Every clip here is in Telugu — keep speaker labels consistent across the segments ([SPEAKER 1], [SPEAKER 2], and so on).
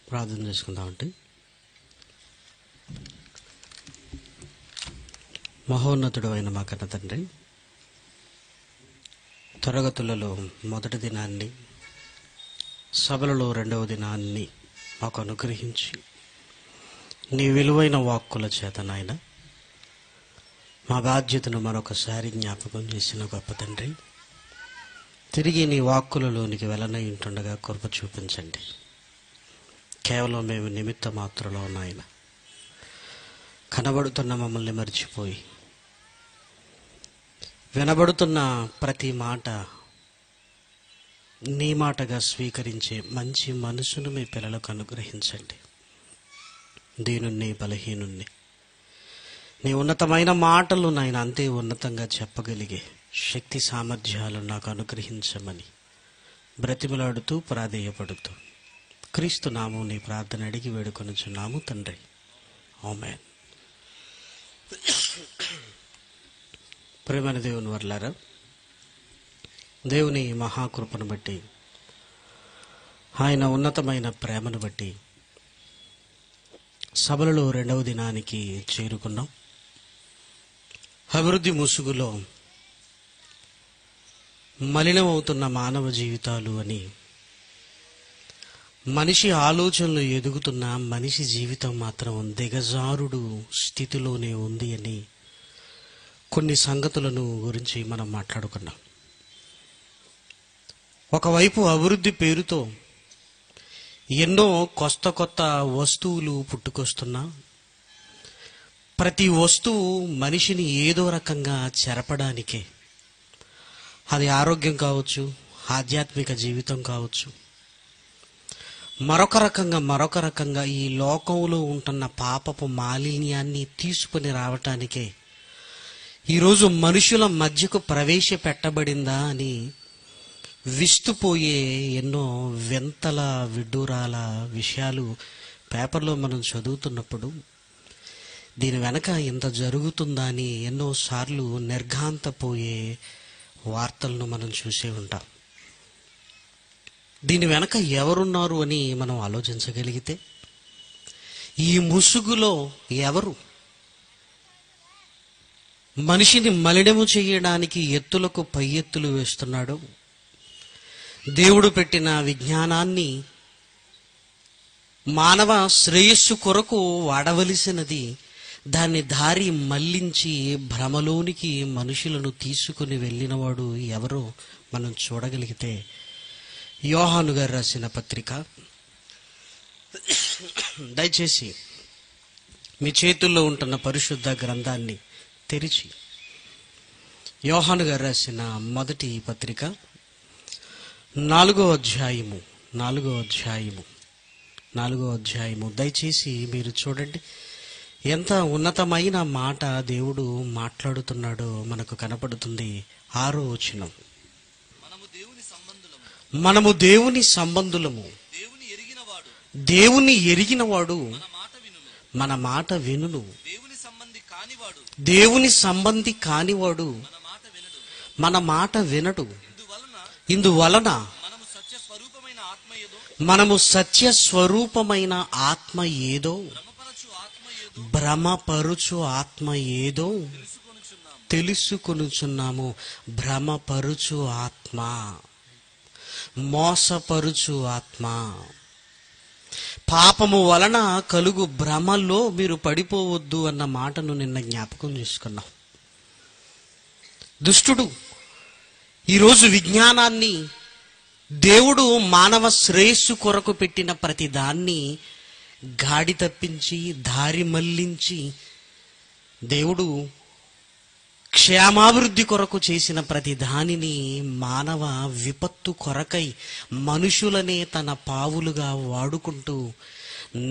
[SPEAKER 1] ప్రార్థన చేసుకుందామంటే, మహోన్నతుడు అయిన మా కన్న తండ్రి, తరగతులలో మొదటి దినాన్ని, సభలలో రెండవ దినాన్ని మాకు అనుగ్రహించి నీ విలువైన వాక్కుల చేత నాయన మా బాధ్యతను మరొకసారి జ్ఞాపకం చేసిన గొప్ప తండ్రి, తిరిగి నీ వాక్కులలోనికి వెళ్ళనయింటుండగా కృప చూపించండి. కేవలం మేము నిమిత్త మాత్రలో నాయన కనబడుతున్న మమ్మల్ని మర్చిపోయి వినబడుతున్న ప్రతి మాట నీ మాటగా స్వీకరించే మంచి మనసును మీ పిల్లలకు అనుగ్రహించండి. దీనుణ్ణి బలహీనుణ్ణి నీ ఉన్నతమైన మాటలు నాయన అంతే ఉన్నతంగా చెప్పగలిగే శక్తి సామర్థ్యాలు నాకు అనుగ్రహించమని బ్రతిమలాడుతూ ప్రాధేయపడుతూ క్రీస్తు నామం నీ ప్రార్థన అడిగి వేడుకొనుచున్నాము తండ్రి, ఆమేన్. ప్రేమైన దేవుని వర్లారా, దేవుని మహాకృపను బట్టి, ఆయన ఉన్నతమైన ప్రేమను బట్టి సభలలో రెండవ దినానికి చేరుకున్నాం. అభివృద్ధి ముసుగులో మలినమవుతున్న మానవ జీవితాలు అని, మనిషి ఆలోచనలు ఎదుగుతున్న మనిషి జీవితం మాత్రం దిగజారుడు స్థితిలోనే ఉంది అని కొన్ని సంగతులను గురించి మనం మాట్లాడుకున్నాం. ఒకవైపు అభివృద్ధి పేరుతో ఎన్నో కొత్త వస్తువులు పుట్టుకొస్తున్నా, ప్రతి వస్తువు మనిషిని ఏదో రకంగా చెరపడానికే, అది ఆరోగ్యం కావచ్చు, ఆధ్యాత్మిక జీవితం కావచ్చు, మరొక రకంగా ఈ లోకంలో ఉంటున్న పాపపు మాలిన్యాన్ని తీసుకుని రావటానికే ఈరోజు మనుషుల మధ్యకు ప్రవేశపెట్టబడిందా అని విస్తుపోయే ఎన్నో వింతల విడ్డూరాల విషయాలు పేపర్లో మనం చదువుతున్నప్పుడు దీని వెనక ఇంత జరుగుతుందా అని ఎన్నోసార్లు నిర్ఘాంతపోయే వార్తలను మనం చూసే ఉంటాం. దీని వెనక ఎవరున్నారు అని మనం ఆలోచించగలిగితే, ఈ ముసుగులో ఎవరు మనిషిని మలినము చేయడానికి ఎత్తులకు పై ఎత్తులు వేస్తున్నాడో, దేవుడు పెట్టిన విజ్ఞానాన్ని మానవ శ్రేయస్సు కొరకు వాడవలసినది దాన్ని దారి మళ్లించి భ్రమలోనికి మనుషులను తీసుకుని వెళ్ళినవాడు ఎవరో మనం చూడగలిగితే, యోహాను గారు రాసిన పత్రిక, దయచేసి మీ చేతుల్లో ఉంటున్న పరిశుద్ధ గ్రంథాన్ని తెరిచి యోహాను గారు రాసిన మొదటి పత్రిక 4వ అధ్యాయము దయచేసి మీరు చూడండి. ఎంత ఉన్నతమైన మాట దేవుడు మాట్లాడుతున్నాడో మనకు కనపడుతుంది. 6వ వచనం, మనము దేవుని సంబంధులము, దేవుని ఎరిగినవాడు మన మాట వినును, దేవుని సంబంధి కానివాడు మన మాట వినడు. ఇందువలన మనము సత్య స్వరూపమైన ఆత్మ ఏదో, భ్రమపరుచు ఆత్మ ఏదో తెలుసుకొనుచున్నాము. భ్రమపరుచు ఆత్మ, మోసపరుచు ఆత్మ, పాపము వలన కలుగు భ్రమలో మీరు పడిపోవద్దు అన్న మాటను నిన్న జ్ఞాపకం చేసుకున్నాం. దుష్టుడు ఈరోజు విజ్ఞానాన్ని, దేవుడు మానవ శ్రేయస్సు కొరకు పెట్టిన ప్రతి దాన్ని గాడి తప్పించి దారి మళ్లించి, దేవుడు క్షేమాభివృద్ధి కొరకు చేసిన ప్రతి దానిని మానవ విపత్తు కొరకై మనుషులనే తన పావులుగా వాడుకుంటూ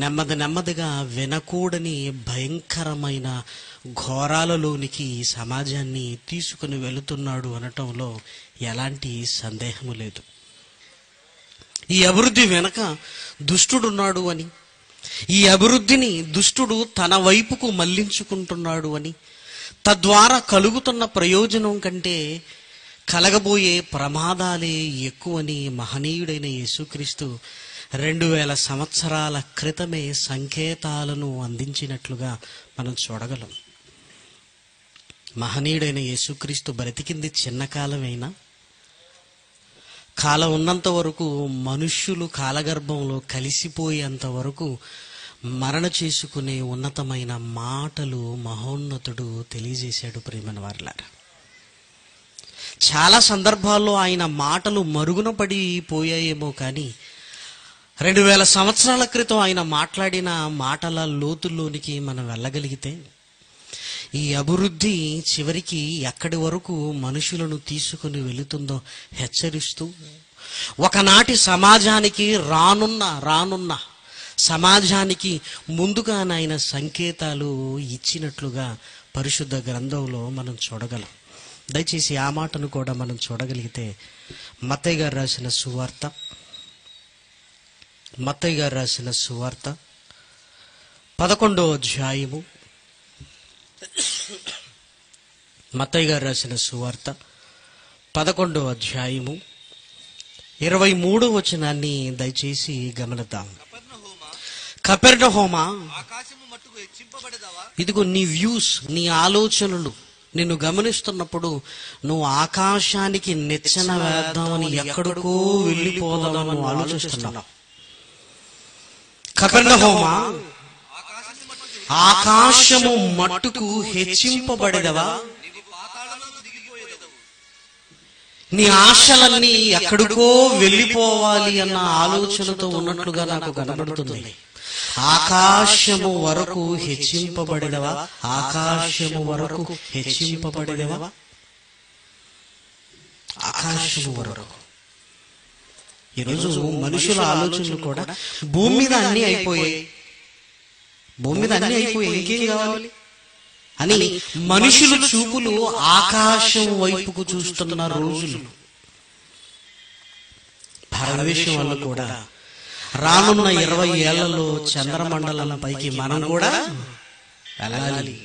[SPEAKER 1] నెమ్మదిగా వినకూడని భయంకరమైన ఘోరాలలోనికి సమాజాన్ని తీసుకుని వెళుతున్నాడు అనటంలో ఎలాంటి సందేహము లేదు. ఈ అభివృద్ధి వెనక దుష్టుడున్నాడు అని, ఈ అభివృద్ధిని దుష్టుడు తన వైపుకు మళ్లించుకుంటున్నాడు అని, తద్వారా కలుగుతున్న ప్రయోజనం కంటే కలగబోయే ప్రమాదాలే ఎక్కువని మహనీయుడైన యేసుక్రీస్తు 2000 సంవత్సరాల క్రితమే సంకేతాలను అందించినట్లుగా మనం చూడగలం. మహనీయుడైన యేసుక్రీస్తు బ్రతికింది చిన్న కాలమైనా, కాలం ఉన్నంత వరకు మనుష్యులు కాలగర్భంలో కలిసిపోయేంత వరకు మరణ చేసుకునే ఉన్నతమైన మాటలు మహోన్నతుడు తెలియజేశాడు. ప్రియమైన వారలారా, చాలా సందర్భాల్లో ఆయన మాటలు మరుగున పడిపోయాయేమో కానీ 2000 సంవత్సరాల క్రితం ఆయన మాట్లాడిన మాటల లోతుల్లోనికి మనం వెళ్ళగలిగితే ఈ అభివృద్ధి చివరికి ఎక్కడి వరకు మనుషులను తీసుకుని వెళుతుందో హెచ్చరిస్తూ, ఒకనాటి సమాజానికి రానున్న సమాజానికి ముందుగానైన సంకేతాలు ఇచ్చినట్లుగా పరిశుద్ధ గ్రంథంలో మనం చూడగలం. దయచేసి ఆ మాటను కూడా మనం చూడగలిగితే మత్తయి గారు రాసిన సువార్త 11వ అధ్యాయము, మత్తయి గారు రాసిన సువార్త 11వ అధ్యాయము 23వ వచనాన్ని దయచేసి గమనిద్దాం. కపెర్నహూమా, ఇదిగో నీ వ్యూస్, నీ ఆలోచనలు నిన్ను గమనిస్తున్నప్పుడు నువ్వు ఆకాశానికి నిచ్చెన వేద్దామని ఎక్కడికో వెళ్ళిపోదామని ఆలోచిస్తున్నావు. కపెర్నహూమా, ఆకాశము మట్టుకు హెచ్చింపబడేదవా, నీ ఆశలన్నీ ఎక్కడికో వెళ్ళిపోవాలి అన్న ఆలోచనతో ఉన్నట్లుగా నాకు కనబడుతుంది. ఆకాశము వరకు హెచ్చింపబడేదవా, ఆకాశము వరకు హెచ్చింపబడేదవా, ఆకాశము వరకు. ఈరోజు మనుషుల ఆలోచనలు కూడా భూమి మీద అన్ని అయిపోయాయి, ఇంకేం కావాలి అని మనుషుల చూపులు ఆకాశం వైపుకు చూస్తున్న రోజులు. భారతదేశం వల్ల కూడా రానున్న 20 ఏళ్లలో చంద్రమండలం పైకి మనం కూడా వెళ్ళాలి.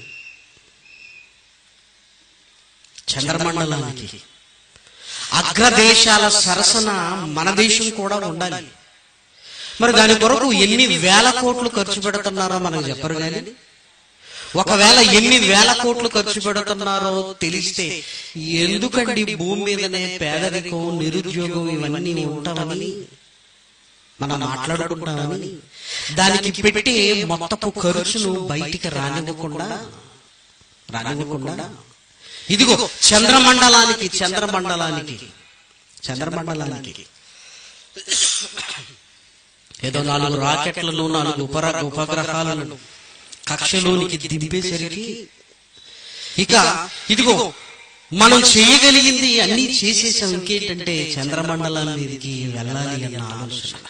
[SPEAKER 1] చంద్రమండలానికి అగ్రదేశాల సరసన మన దేశం కూడా ఉండాలి. మరి దాని కొరకు ఎన్ని వేల కోట్లు ఖర్చు పెడుతున్నారో మనకు చెప్పరు. కానీ ఒకవేళ ఎన్ని వేల కోట్లు ఖర్చు పెడుతున్నారో తెలిస్తే ఎందుకండి భూమి మీదనే పేదరికం, నిరుద్యోగం ఇవన్నీ ఉంటామని మనం మాట్లాడుకుంటామని దానికి పెట్టే మొత్తపు ఖర్చును బయటికి రానివ్వకుండా ఇదిగో చంద్రమండలానికి ఏదో 4 రాకెట్లను, 4 ఉపగ్రహాలను కక్షలోనికి దింపేసరికి ఇక ఇదిగో మనం చేయగలిగింది అన్ని చేసేసాం. ఇంకేంటంటే చంద్రమండలం మీదకి వెళ్ళాలి అన్న ఆలోచన.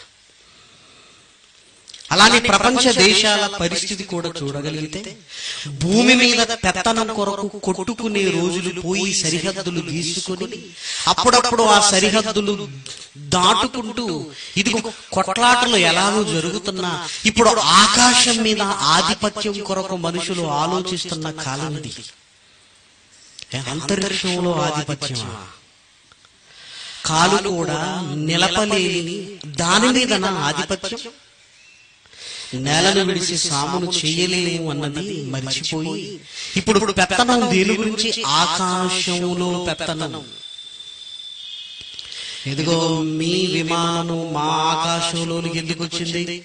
[SPEAKER 1] అలానే ప్రపంచ దేశాల పరిస్థితి కూడా చూడగలిగితే భూమి మీద పెత్తనం కొరకు కొట్టుకునే రోజులు పోయి సరిహద్దులు గీసుకుని అప్పుడప్పుడు ఆ సరిహద్దులు దాటుకుంటూ ఇదిగో కొట్లాటలు ఎలాగో జరుగుతున్నా ఇప్పుడు ఆకాశం మీద ఆధిపత్యం కొరకు మనుషులు ఆలోచిస్తున్న కాలం ఇది. అంతరిక్షంలో ఆధిపత్యం, కాలు కూడా నిలపలేని దాని మీద ఆధిపత్యం, నేలను విడిచి సామును చేయలేము అన్నది మర్చిపోయి ఇప్పుడు పెత్తనం దేని గురించి? ఆకాశంలో పెత్తనం. ఎదుగో మీ విమానం మా ఆకాశంలోనికి ఎందుకు వచ్చింది?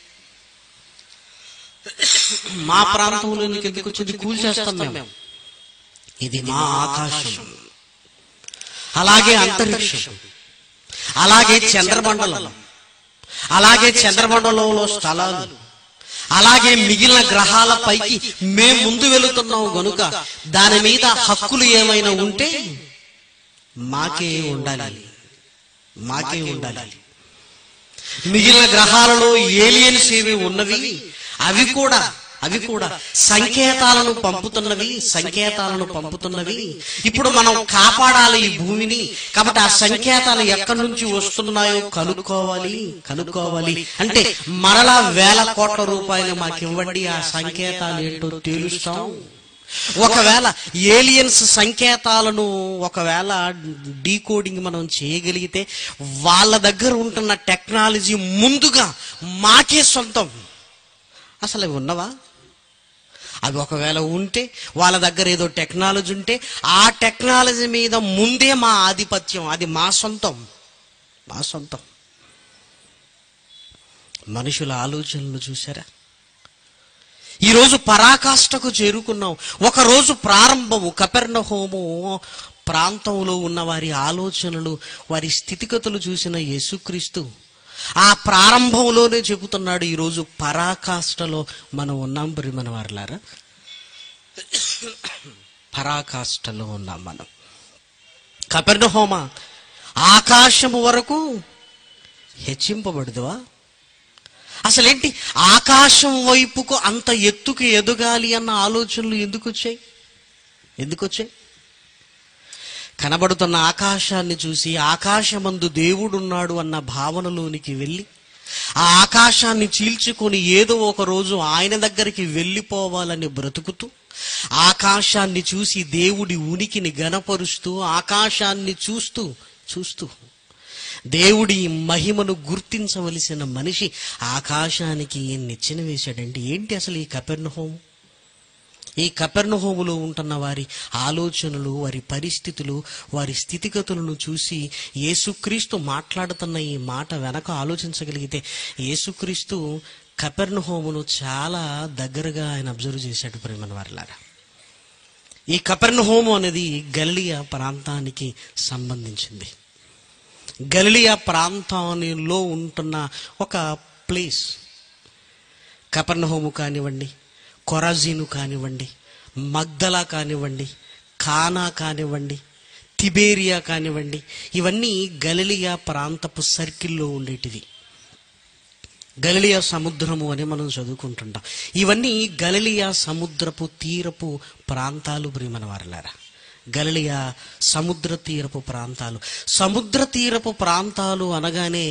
[SPEAKER 1] మా ప్రాంతంలోనికి ఎందుకు వచ్చింది? కూల్చేస్తాం మేము. ఇది మా ఆకాశం. అలాగే అంతరిక్షం, అలాగే చంద్రమండలం, అలాగే చంద్రమండలంలో స్థలాలు, అలాగే మిగిలిన గ్రహాల పైకి మేము ముందు వెళుతున్నాం గనుక దాని మీద హక్కులు ఏమైనా ఉంటే మాకే ఉండాలి. మిగిలిన గ్రహాలలో ఏలియన్స్ ఏవి ఉన్నవి, అవి కూడా సంకేతాలను పంపుతున్నవి. ఇప్పుడు మనం కాపాడాలి ఈ భూమిని. కాబట్టి ఆ సంకేతాలు ఎక్కడి నుంచి వస్తున్నాయో కనుక్కోవాలి. అంటే మరలా 1000 కోట్ల రూపాయలు మాకు ఇవ్వండి, ఆ సంకేతాలు ఏంటో తేలుస్తాం ఒకవేళ ఏలియన్స్ సంకేతాలను ఒకవేళ డీకోడింగ్ మనం చేయగలిగితే వాళ్ళ దగ్గర ఉంటున్న టెక్నాలజీ ముందుగా మాకే సొంతం. అసలు అవి ఉన్నవా? అవి ఒకవేళ ఉంటే, వాళ్ళ దగ్గర ఏదో టెక్నాలజీ ఉంటే, ఆ టెక్నాలజీ మీద ముందే మా ఆధిపత్యం, అది మా సొంతం, మా సొంతం. మనుషుల ఆలోచనలు చూసారా? ఈరోజు పరాకాష్ఠకు చేరుకున్నాం. ఒకరోజు ప్రారంభము కపెర్నహూము ప్రాంతంలో ఉన్న వారి ఆలోచనలు, వారి స్థితిగతులు చూసిన యేసుక్రీస్తు ఆ ప్రారంభంలోనే చెబుతున్నాడు, ఈరోజు పరాకాష్ఠలో మనం ఉన్నాం. మన వారలారా, పరాకాష్ఠలో ఉన్నాం మనం. కపెర్నహూమ ఆకాశము వరకు హెచ్చింపబడదువా? అసలేంటి ఆకాశం వైపుకు అంత ఎత్తుకు ఎదగాలి అన్న ఆలోచనలు ఎందుకు వచ్చాయి? ఎందుకు వచ్చాయి? కనబడుతున్న ఆకాశాన్ని చూసి ఆకాశమందు దేవుడున్నాడు అన్న భావనలోనికి వెళ్ళి, ఆ ఆకాశాన్ని చీల్చుకొని ఏదో ఒక రోజు ఆయన దగ్గరికి వెళ్ళిపోవాలని బ్రతుకుతూ, ఆకాశాన్ని చూసి దేవుడి ఉనికిని గణపరుస్తూ, ఆకాశాన్ని చూస్తూ చూస్తూ దేవుడి మహిమను గుర్తించవలసిన మనిషి ఆకాశానికి నిచ్చెన వేశాడండి. ఏంటి అసలు ఈ కపెర్నహూము? ఈ కపెర్నహూములో ఉంటున్న వారి ఆలోచనలు, వారి పరిస్థితులు, వారి స్థితిగతులను చూసి యేసుక్రీస్తు మాట్లాడుతున్న ఈ మాట వెనక ఆలోచించగలిగితే, యేసుక్రీస్తు కపెర్నహూమును చాలా దగ్గరగా ఆయన అబ్జర్వ్ చేశాడు. ప్రియమైన వారలారా, ఈ కపెర్నహూము అనేది గలిలయ ప్రాంతానికి సంబంధించింది. గలిలయ ప్రాంతంలో ఉంటున్న ఒక ప్లేస్. కపెర్నహూము కానివ్వండి, కొరాజీను కానివ్వండి, మగ్దలా కానివ్వండి, కానా కానివ్వండి, తిబేరియా కానివ్వండి, ఇవన్నీ గలిలయ ప్రాంతపు సర్కిల్లో ఉండేటివి. గలిలయ సముద్రము అని మనం చదువుకుంటుంటాం. ఇవన్నీ గలిలయ సముద్రపు తీరపు ప్రాంతాలు. ప్రియమైన వారలారా, గలిలయ సముద్ర తీరపు ప్రాంతాలు. సముద్ర తీరపు ప్రాంతాలు అనగానే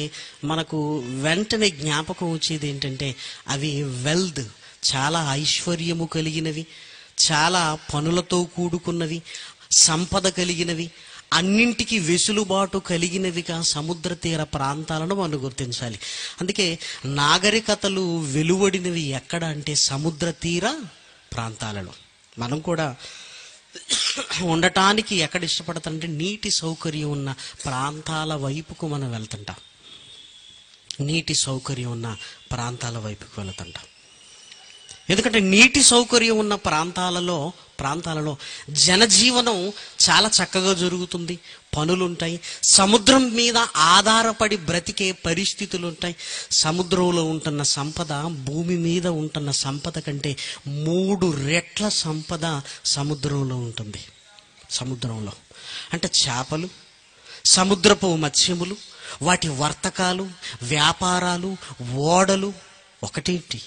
[SPEAKER 1] మనకు వెంటనే జ్ఞాపకం వచ్చేది ఏంటంటే, అవి వెల్త్, చాలా ఐశ్వర్యము కలిగినవి, చాలా పనులతో కూడుకున్నవి, సంపద కలిగినవి, అన్నింటికి వెసులుబాటు కలిగినవిగా సముద్ర తీర ప్రాంతాలను మనం గుర్తించాలి. అందుకే నాగరికతలు వెలువడినవి ఎక్కడ అంటే సముద్ర తీర ప్రాంతాలలో. మనం కూడా ఉండటానికి ఎక్కడ ఇష్టపడతామంటే నీటి సౌకర్యం ఉన్న ప్రాంతాల వైపుకు మనం వెళ్తుంటాం. నీటి సౌకర్యం ఉన్న ప్రాంతాల వైపుకు వెళ్తుంటాం. ఎందుకంటే నీటి సౌకర్యం ఉన్న ప్రాంతాలలో జనజీవనం చాలా చక్కగా జరుగుతుంది, పనులుంటాయి. సముద్రం మీద ఆధారపడి బ్రతికే పరిస్థితులు ఉంటాయి. సముద్రంలో ఉంటున్న సంపద భూమి మీద ఉంటున్న సంపద కంటే 3 రెట్ల సంపద సముద్రంలో ఉంటుంది. సముద్రంలో అంటే చేపలు, సముద్రపు మత్స్యములు, వాటి వర్తకాలు, వ్యాపారాలు, ఓడలు ఒకటేమిటి.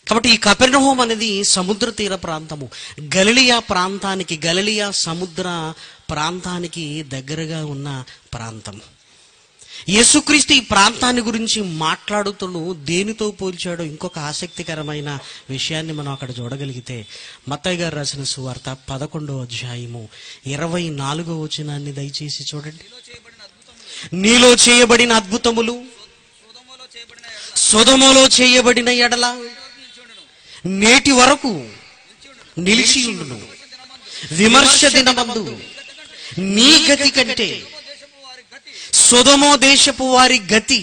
[SPEAKER 1] కాబట్టి ఈ కపెర్నహూము అనేది సముద్ర తీర ప్రాంతము. గలిలయ ప్రాంతానికి, గలిలయ సముద్ర ప్రాంతానికి దగ్గరగా ఉన్న ప్రాంతము. యేసుక్రీస్తు ఈ ప్రాంతాన్ని గురించి మాట్లాడుతూ దేనితో పోల్చాడో ఇంకొక ఆసక్తికరమైన విషయాన్ని మనం అక్కడ చూడగలిగితే, మత్తయి గారు రాసిన సువార్త 11వ అధ్యాయము 24వ వచనాన్ని దయచేసి చూడండి. నీలో చేయబడిన అద్భుతములు సొదొమలో చేయబడిన ఎడల నేటి వరకు నిలిచి ఉండును. విమర్శ దినమందు నీ గతి కంటే సొదొమ దేశపు వారి గతి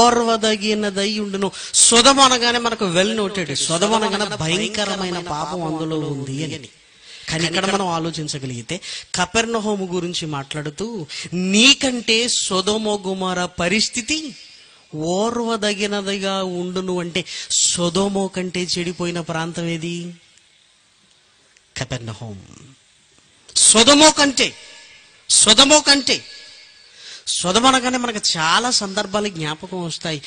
[SPEAKER 1] ఓర్వదగినదై ఉండును. సొదొమ అనగానే మనకు వెల్ నోటెడ్. సొదొమ అనగానే భయంకరమైన పాపం అందులో ఉంది అని. కానీ ఇక్కడ మనం ఆలోచించగలిగితే కపెర్నహూము గురించి మాట్లాడుతూ, నీకంటే సొదొమ గొమొర్రా పరిస్థితి ఓర్వదగినదిగా ఉండును అంటే, సొదొమ కంటే చెడిపోయిన ప్రాంతం ఏది? కపెర్నహూము. సొదొమ కంటే సొదొమ అనగానే మనకు చాలా సందర్భాలు జ్ఞాపకం వస్తాయి.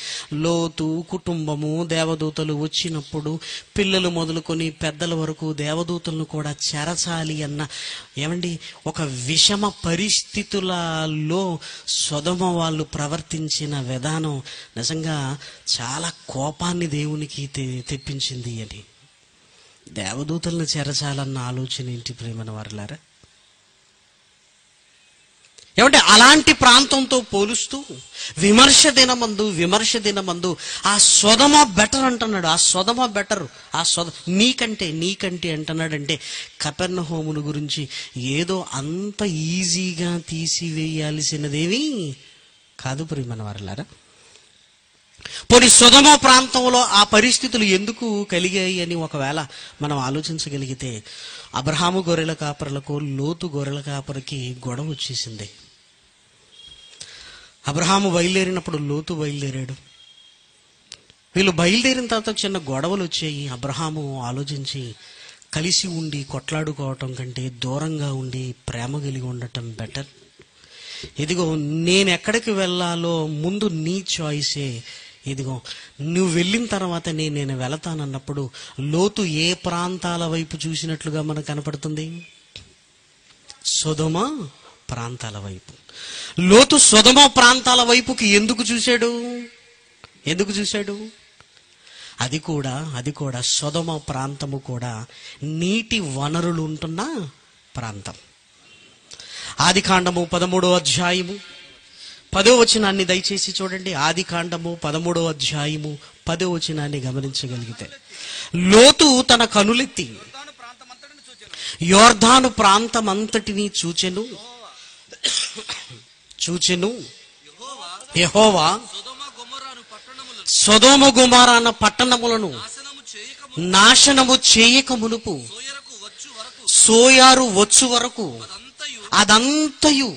[SPEAKER 1] లోతు కుటుంబము దేవదూతలు వచ్చినప్పుడు పిల్లలు మొదలుకొని పెద్దల వరకు దేవదూతలను కూడా చెరచాలి అన్న ఒక విషమ పరిస్థితులలో సొదొమ వాళ్ళు ప్రవర్తించిన విధానం నిజంగా చాలా కోపాన్ని దేవునికి తెప్పించింది అని. దేవదూతలను చెరచాలన్న ఆలోచన ఏంటి ప్రేమన వారలారా? అలాంటి ప్రాంతంతో పోలుస్తూ విమర్శ దినమందు ఆ సొదొమ బెటర్ అంటున్నాడు. ఆ సొదొమ బెటర్, నీకంటే అంటున్నాడంటే కపెర్నహూమును గురించి ఏదో అంత ఈజీగా తీసివేయాల్సినదేమీ కాదు ప్రియమైన వారలారా. పోనీ సొదొమ ప్రాంతంలో ఆ పరిస్థితులు ఎందుకు కలిగాయి అని ఒకవేళ మనం ఆలోచించగలిగితే, అబ్రహాము గొర్రెల కాపరులకు లోతు గొర్రెల కాపరికి గొడవ వచ్చేసింది. అబ్రహాము బయలుదేరినప్పుడు లోతు బయలుదేరాడు. వీళ్ళు బయలుదేరిన తర్వాత చిన్న గొడవలు వచ్చాయి. అబ్రహాము ఆలోచించి కలిసి ఉండి కొట్లాడుకోవటం కంటే దూరంగా ఉండి ప్రేమ కలిగి ఉండటం బెటర్. ఇదిగో నేను ఎక్కడికి వెళ్ళాలో ముందు నీ చాయిసే. ఇదిగో నువ్వు వెళ్ళిన తర్వాత నేను వెళతానన్నప్పుడు లోతు ఏ ప్రాంతాల వైపు చూసినట్లుగా మనకు కనపడుతుంది? సొదొమ ప్రాంతాల వైపు. లోతు సొదొమ ప్రాంతాల వైపుకి ఎందుకు చూశాడు? అది కూడా సొదొమ ప్రాంతము కూడా నీటి వనరులు ఉంటున్న ప్రాంతం. ఆదికాండము 13వ అధ్యాయము 10వ వచనాన్ని దయచేసి చూడండి. ఆదికాండము 13వ అధ్యాయము 10వ వచనాన్ని గమనించగలిగితే, లోతు తన కనులెత్తి యోర్దాను ప్రాంతమంతటిని చూచెను. యెహోవా సొదొమ గొమొర్రా అన్న పట్టణములను నాశనము చేయక మునుపు సోయారు వచ్చు వరకు అదంతయు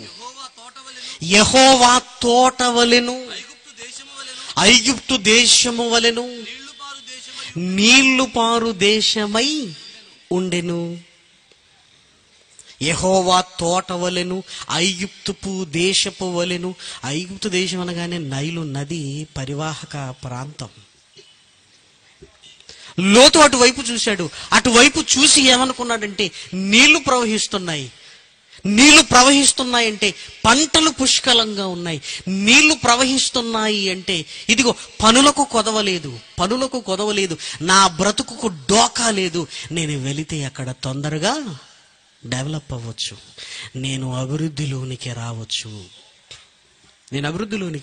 [SPEAKER 1] యెహోవా తోటవలెను, ఐగుప్తు దేశము వలెను నీళ్లు పారు దేశమై ఉండెను. యెహోవా తోటవలెను ఐగుప్తు దేశపు వలెను. ఐగుప్తు దేశం అనగానే నైలు నది పరివాహక ప్రాంతం. లోతు అటువైపు చూశాడు. అటువైపు చూసి ఏమనుకున్నాడంటే, నీళ్లు ప్రవహిస్తున్నాయంటే పంటలు పుష్కలంగా ఉన్నాయి. నీళ్లు ప్రవహిస్తున్నాయి అంటే ఇదిగో పనులకు కొదవలేదు, నా బ్రతుకుకు డోకా లేదు. నేను వెళితే అక్కడ తొందరగా డెవలప్ అవ్వచ్చు, నేను అభివృద్ధిలోనికి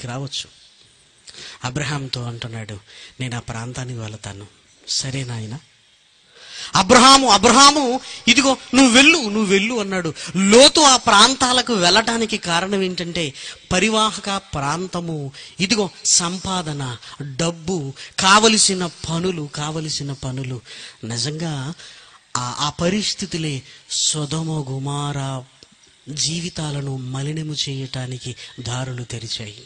[SPEAKER 1] రావచ్చు. అబ్రహాంతో అంటున్నాడు, నేను ఆ ప్రాంతానికి వెళతాను. సరే నాయన. అబ్రహాము ఇదిగో నువ్వు వెళ్ళు అన్నాడు. లోతు ఆ ప్రాంతాలకు వెళ్ళటానికి కారణం ఏంటంటే, పరివాహక ప్రాంతము, ఇదిగో సంపాదన, డబ్బు, కావలసిన పనులు. నిజంగా ఆ పరిస్థితులే సొదొమ గొమొర్రా జీవితాలను మలినము చేయటానికి దారులు తెరిచాయి.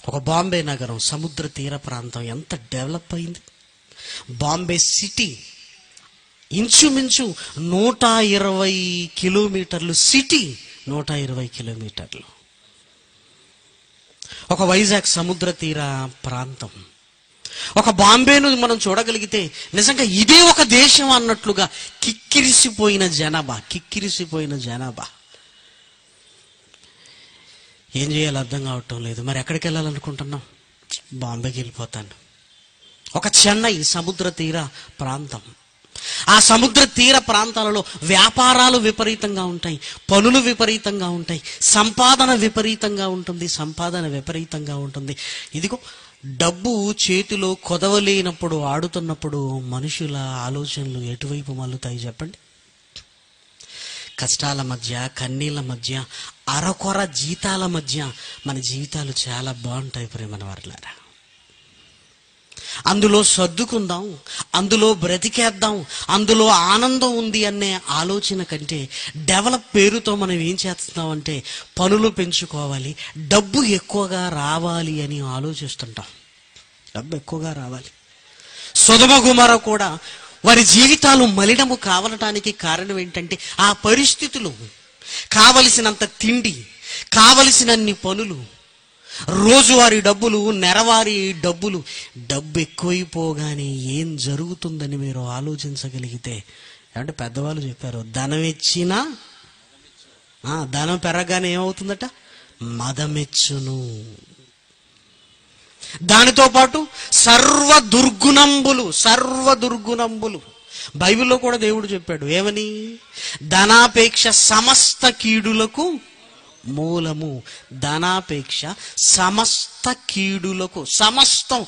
[SPEAKER 1] ఒక బాంబే నగరం సముద్ర తీర ప్రాంతం ఎంత డెవలప్ అయింది. బాంబే సిటీ ఇంచుమించు 120 కిలోమీటర్లు. సిటీ 120 కిలోమీటర్లు. ఒక వైజాగ్ సముద్ర తీర ప్రాంతం. ఒక బాంబేను మనం చూడగలిగితే నిజంగా ఇదే ఒక దేశం అన్నట్లుగా కిక్కిరిసిపోయిన జనాభా. ఏం చేయాలో అర్థం కావటం లేదు. మరి ఎక్కడికి వెళ్ళాలనుకుంటున్నాం? బాంబేకి వెళ్ళిపోతాను. ఒక చెన్నై సముద్ర తీర ప్రాంతం. ఆ సముద్ర తీర ప్రాంతాలలో వ్యాపారాలు విపరీతంగా ఉంటాయి, పనులు విపరీతంగా ఉంటాయి, సంపాదన విపరీతంగా ఉంటుంది. ఇదిగో డబ్బు చేతిలో కొదవలేనప్పుడు, ఆడుతున్నప్పుడు మనుషుల ఆలోచనలు ఎటువైపు మళ్ళుతాయి చెప్పండి? కష్టాల మధ్య, కన్నీళ్ళ మధ్య, అరకొర జీతాల మధ్య మన జీవితాలు చాలా బాగుంటాయి ప్రేమన వారలారా. అందులో సర్దుకుందాం, అందులో బ్రతికేద్దాం, అందులో ఆనందం ఉంది అనే ఆలోచన కంటే డెవలప్ పేరుతో మనం ఏం చేస్తున్నాం అంటే పనులు పెంచుకోవాలి, డబ్బు ఎక్కువగా రావాలి అని ఆలోచిస్తుంటాం. డబ్బు ఎక్కువగా రావాలి. సొదొమ గొమొర్రా కూడా వారి జీవితాలు మలినము కావటానికి కారణం ఏంటంటే ఆ పరిస్థితులు. కావలసినంత తిండి, కావలసినన్ని పనులు, రోజువారీ డబ్బులు, నెలవారీ డబ్బులు. డబ్బు ఎక్కువైపోగానే ఏం జరుగుతుందని మీరు ఆలోచించగలిగితే, అంటే పెద్దవాళ్ళు చెప్పారు, ధనం ఇచ్చినా ధనం పెరగగానే ఏమవుతుందట? మదమెచ్చును. దానితో పాటు సర్వ దుర్గుణంబులు. బైబిల్లో కూడా దేవుడు చెప్పాడు ఏమని? ధనాపేక్ష సమస్త కీడులకు మూలము. ధనాపేక్ష సమస్త కీడులకు, సమస్తం,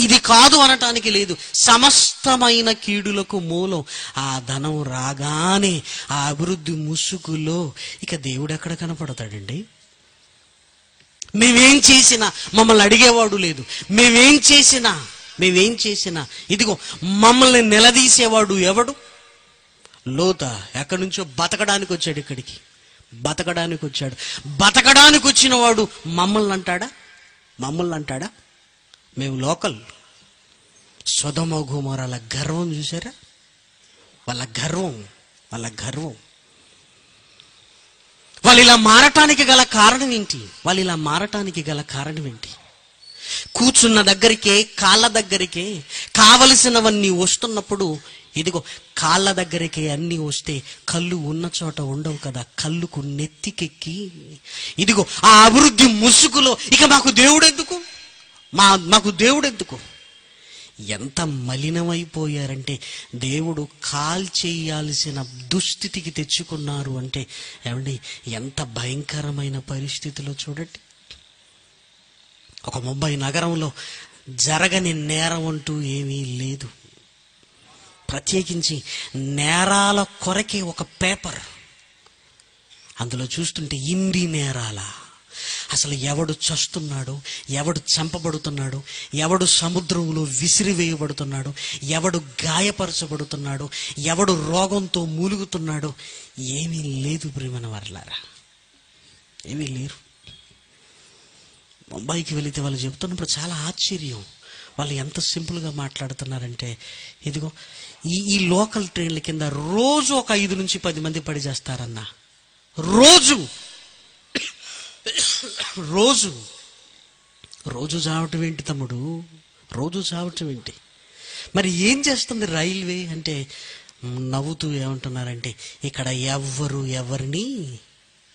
[SPEAKER 1] ఇది కాదు అనటానికి లేదు, సమస్తమైన కీడులకు మూలం. ఆ ధనం రాగానే ఆ అభివృద్ధి ముసుగులో ఇక దేవుడు ఎక్కడ కనపడతాడండి? మేమేం చేసినా మమ్మల్ని అడిగేవాడు లేదు. మేమేం చేసినా ఇదిగో మమ్మల్ని నిలదీసేవాడు ఎవడు? లోత ఎక్కడి నుంచో బతకడానికి వచ్చాడు, ఇక్కడికి బతకడానికి వచ్చాడు. బతకడానికి వచ్చిన వాడు మమ్మల్ని అంటాడా? మేము లోకల్. సొదొమ గొమొర్రాల గర్వం చూసారా? వాళ్ళ గర్వం. వాళ్ళు ఇలా మారటానికి గల కారణం ఏంటి? కూర్చున్న దగ్గరికే, కాళ్ళ దగ్గరికే కావలసినవన్నీ వస్తున్నప్పుడు, ఇదిగో కాళ్ళ దగ్గరికే అన్నీ వస్తే కళ్ళు ఉన్న చోట ఉండవు కదా, కళ్ళుకు నెత్తికెక్కి ఇదిగో ఆ అభివృద్ధి ముసుగులో ఇక మాకు దేవుడెందుకు? ఎంత మలినమైపోయారంటే దేవుడు కాల్చేయాల్సిన దుస్థితికి తెచ్చుకున్నారు అంటే ఏమండి, ఎంత భయంకరమైన పరిస్థితిలో చూడండి. ఒక ముంబై నగరంలో జరగని నేరం అంటూ ఏమీ లేదు. ప్రత్యేకించి నేరాల కొరకే ఒక పేపర్. అందులో చూస్తుంటే ఇన్ని నేరాల, అసలు ఎవడు చస్తున్నాడు, ఎవడు చంపబడుతున్నాడు, ఎవడు సముద్రంలో విసిరివేయబడుతున్నాడు, ఎవడు గాయపరచబడుతున్నాడు, ఎవడు రోగంతో మూలుగుతున్నాడు, ఏమీ లేదు ప్రియమైన వారలారా, ఏమీ లేరు. ముంబైకి వెళితే వాళ్ళు చెబుతున్నప్పుడు చాలా ఆశ్చర్యం. వాళ్ళు ఎంత సింపుల్గా మాట్లాడుతున్నారంటే, ఇదిగో ఈ లోకల్ ట్రైన్ల కింద రోజు ఒక 5 నుంచి 10 మంది పడి చేస్తారన్న. రోజు చావటం ఏంటి తమ్ముడు? రోజు చావటం ఏంటి? మరి ఏం చేస్తుంది రైల్వే అంటే నవ్వుతూ ఏమంటున్నారంటే, ఇక్కడ ఎవరిని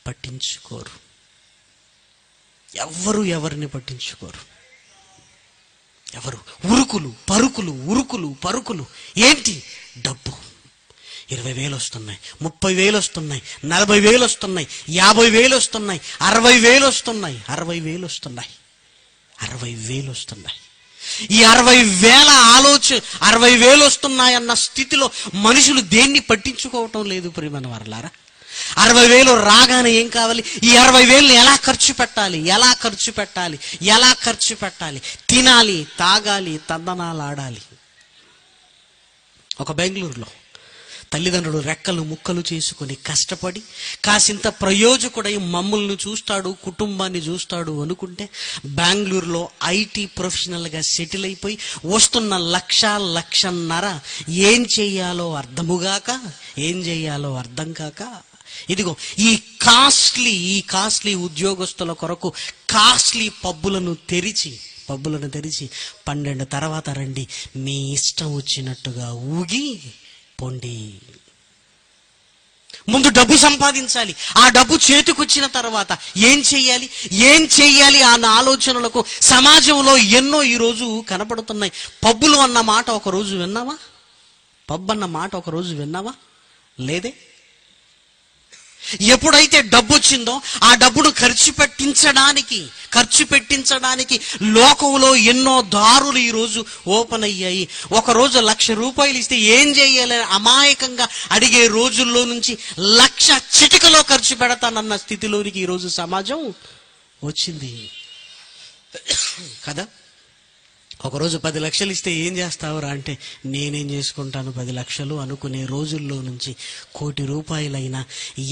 [SPEAKER 1] పట్టించుకోరు. ఎవరు ఉరుకులు ఏంటి? డబ్బు. 20,000 వస్తున్నాయి, 30,000 వస్తున్నాయి, 40,000 వస్తున్నాయి, 50,000 వస్తున్నాయి, 60,000 వస్తున్నాయి. 60,000 వస్తున్నాయి. ఈ 60,000 వస్తున్నాయన్న స్థితిలో మనుషులు దేన్ని పట్టించుకోవటం లేదు ప్రియమైన వారలారా. 60,000 రాగానే ఏం కావాలి? ఈ 60,000 ఎలా ఖర్చు పెట్టాలి? తినాలి, తాగాలి, తందనాలు ఆడాలి. ఒక బెంగళూరులో తల్లిదండ్రులు రెక్కలు ముక్కలు చేసుకుని కష్టపడి కాసింత ప్రయోజకుడై మమ్మల్ని చూస్తాడు, కుటుంబాన్ని చూస్తాడు అనుకుంటే, బెంగళూరులో ఐటీ ప్రొఫెషనల్గా సెటిల్ అయిపోయి వస్తున్న 1,00,000-1,50,000 ఏం చెయ్యాలో అర్థం కాక ఇదిగో ఈ కాస్ట్లీ ఉద్యోగస్తుల కొరకు కాస్ట్లీ పబ్బులను తెరిచి 12 తర్వాత రండి, మీ ఇష్టం వచ్చినట్టుగా ఊగి పొండి. ముందు డబ్బు సంపాదించాలి. ఆ డబ్బు చేతికొచ్చిన తర్వాత ఏం చెయ్యాలి అన్న ఆలోచనలకు సమాజంలో ఎన్నో ఈరోజు కనపడుతున్నాయి. పబ్బులు అన్న మాట ఒక రోజు విన్నావా? పబ్ అన్న మాట ఒక రోజు విన్నావా? లేదే. ఎప్పుడైతే డబ్బు వచ్చిందో ఆ డబ్బును ఖర్చు పెట్టించడానికి లోకంలో ఎన్నో దారులు ఈరోజు ఓపెన్ అయ్యాయి. ఒకరోజు 1,00,000 రూపాయలు ఇస్తే ఏం చేయాలని అమాయకంగా అడిగే రోజుల్లో నుంచి 1,00,000 చిటికలో ఖర్చు పెడతానన్న స్థితిలోనికి ఈరోజు సమాజం వచ్చింది కదా. ఒకరోజు 10 లక్షలు ఇస్తే ఏం చేస్తావురా అంటే, నేనేం చేసుకుంటాను 10 లక్షలు అనుకునే రోజుల్లో నుంచి 1,00,00,000 రూపాయలైనా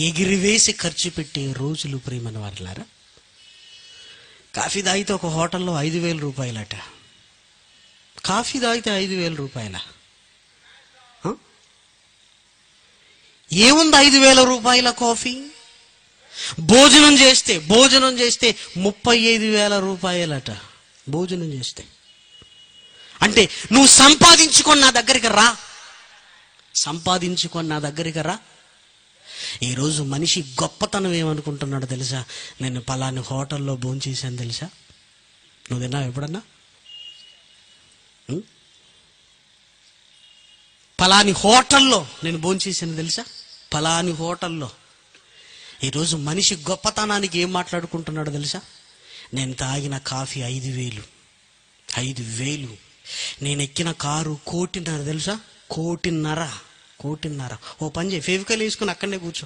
[SPEAKER 1] ఎగిరివేసి ఖర్చు పెట్టే రోజులు ప్రియమైన వారలారా. కాఫీ తాగితే ఒక హోటల్లో 5,000 రూపాయలట. కాఫీ తాగితే 5,000 రూపాయల? ఏముంది 5,000 రూపాయల కాఫీ? భోజనం చేస్తే 35,000 రూపాయలట. భోజనం చేస్తే అంటే నువ్వు సంపాదించుకొని నా దగ్గరికి రా. ఈరోజు మనిషి గొప్పతనం ఏమనుకుంటున్నాడు తెలుసా? నేను పలాని హోటల్లో భోంచేశాను తెలుసా? నువ్వు తిన్నావు ఎప్పుడన్నా? పలాని హోటల్లో నేను భోంచేశాను తెలుసా? పలాని హోటల్లో. ఈరోజు మనిషి గొప్పతనానికి ఏం మాట్లాడుకుంటున్నాడు తెలుసా? నేను తాగిన కాఫీ 5,000. నేను ఎక్కిన కారు 1,5,00,000 తెలుసా? 1,5,00,000. ఓ పని చేయి, ఫెవికల్ వేసుకుని అక్కడనే కూర్చో.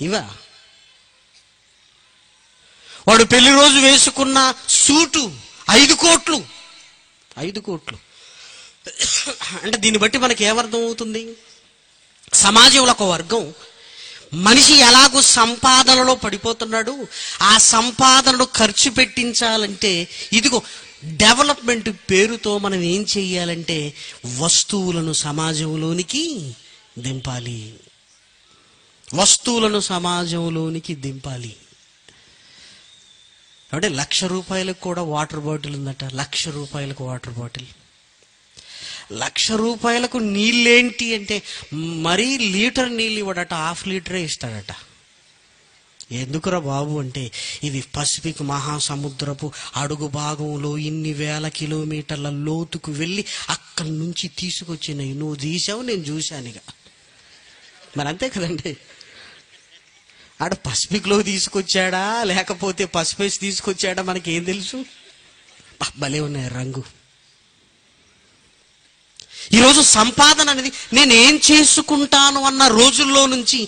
[SPEAKER 1] ఇవా వాడు పెళ్లి రోజు వేసుకున్న సూటు 5 కోట్లు. అంటే దీన్ని బట్టి మనకి ఏమర్థం అవుతుంది? సమాజంలో ఒక వర్గం మనిషి ఎలాగో సంపాదనలో పడిపోతున్నాడు, ఆ సంపాదనను ఖర్చు పెట్టించాలంటే ఇదిగో డెవలప్మెంట్ పేరుతో మనం ఏం చెయ్యాలంటే వస్తువులను సమాజంలోనికి దింపాలి. అంటే 1,00,000 రూపాయలకు కూడా వాటర్ బాటిల్ ఉందట. 1,00,000 రూపాయలకు వాటర్ బాటిల్. 1,00,000 రూపాయలకు నీళ్ళేంటి అంటే మరీ లీటర్ నీళ్ళు ఇవ్వడట, 1/2 లీటరే ఇస్తాడట. ఎందుకురా బాబు అంటే ఇది పసిఫిక్ మహాసముద్రపు అడుగు భాగంలో ఇన్ని వేల కిలోమీటర్ల లోతుకు వెళ్ళి అక్కడి నుంచి తీసుకొచ్చినాయి. నువ్వు తీసావు, నేను చూశానుగా. మరి అంతే కదండి. ఆడ పసిఫిక్లో తీసుకొచ్చాడా లేకపోతే పసిఫిక్ తీసుకొచ్చాడా మనకేం తెలుసు? భలే ఉన్నాయి రంగు. ఈరోజు సంపాదన అనేది నేనేం చేసుకుంటాను అన్న రోజుల్లో నుంచి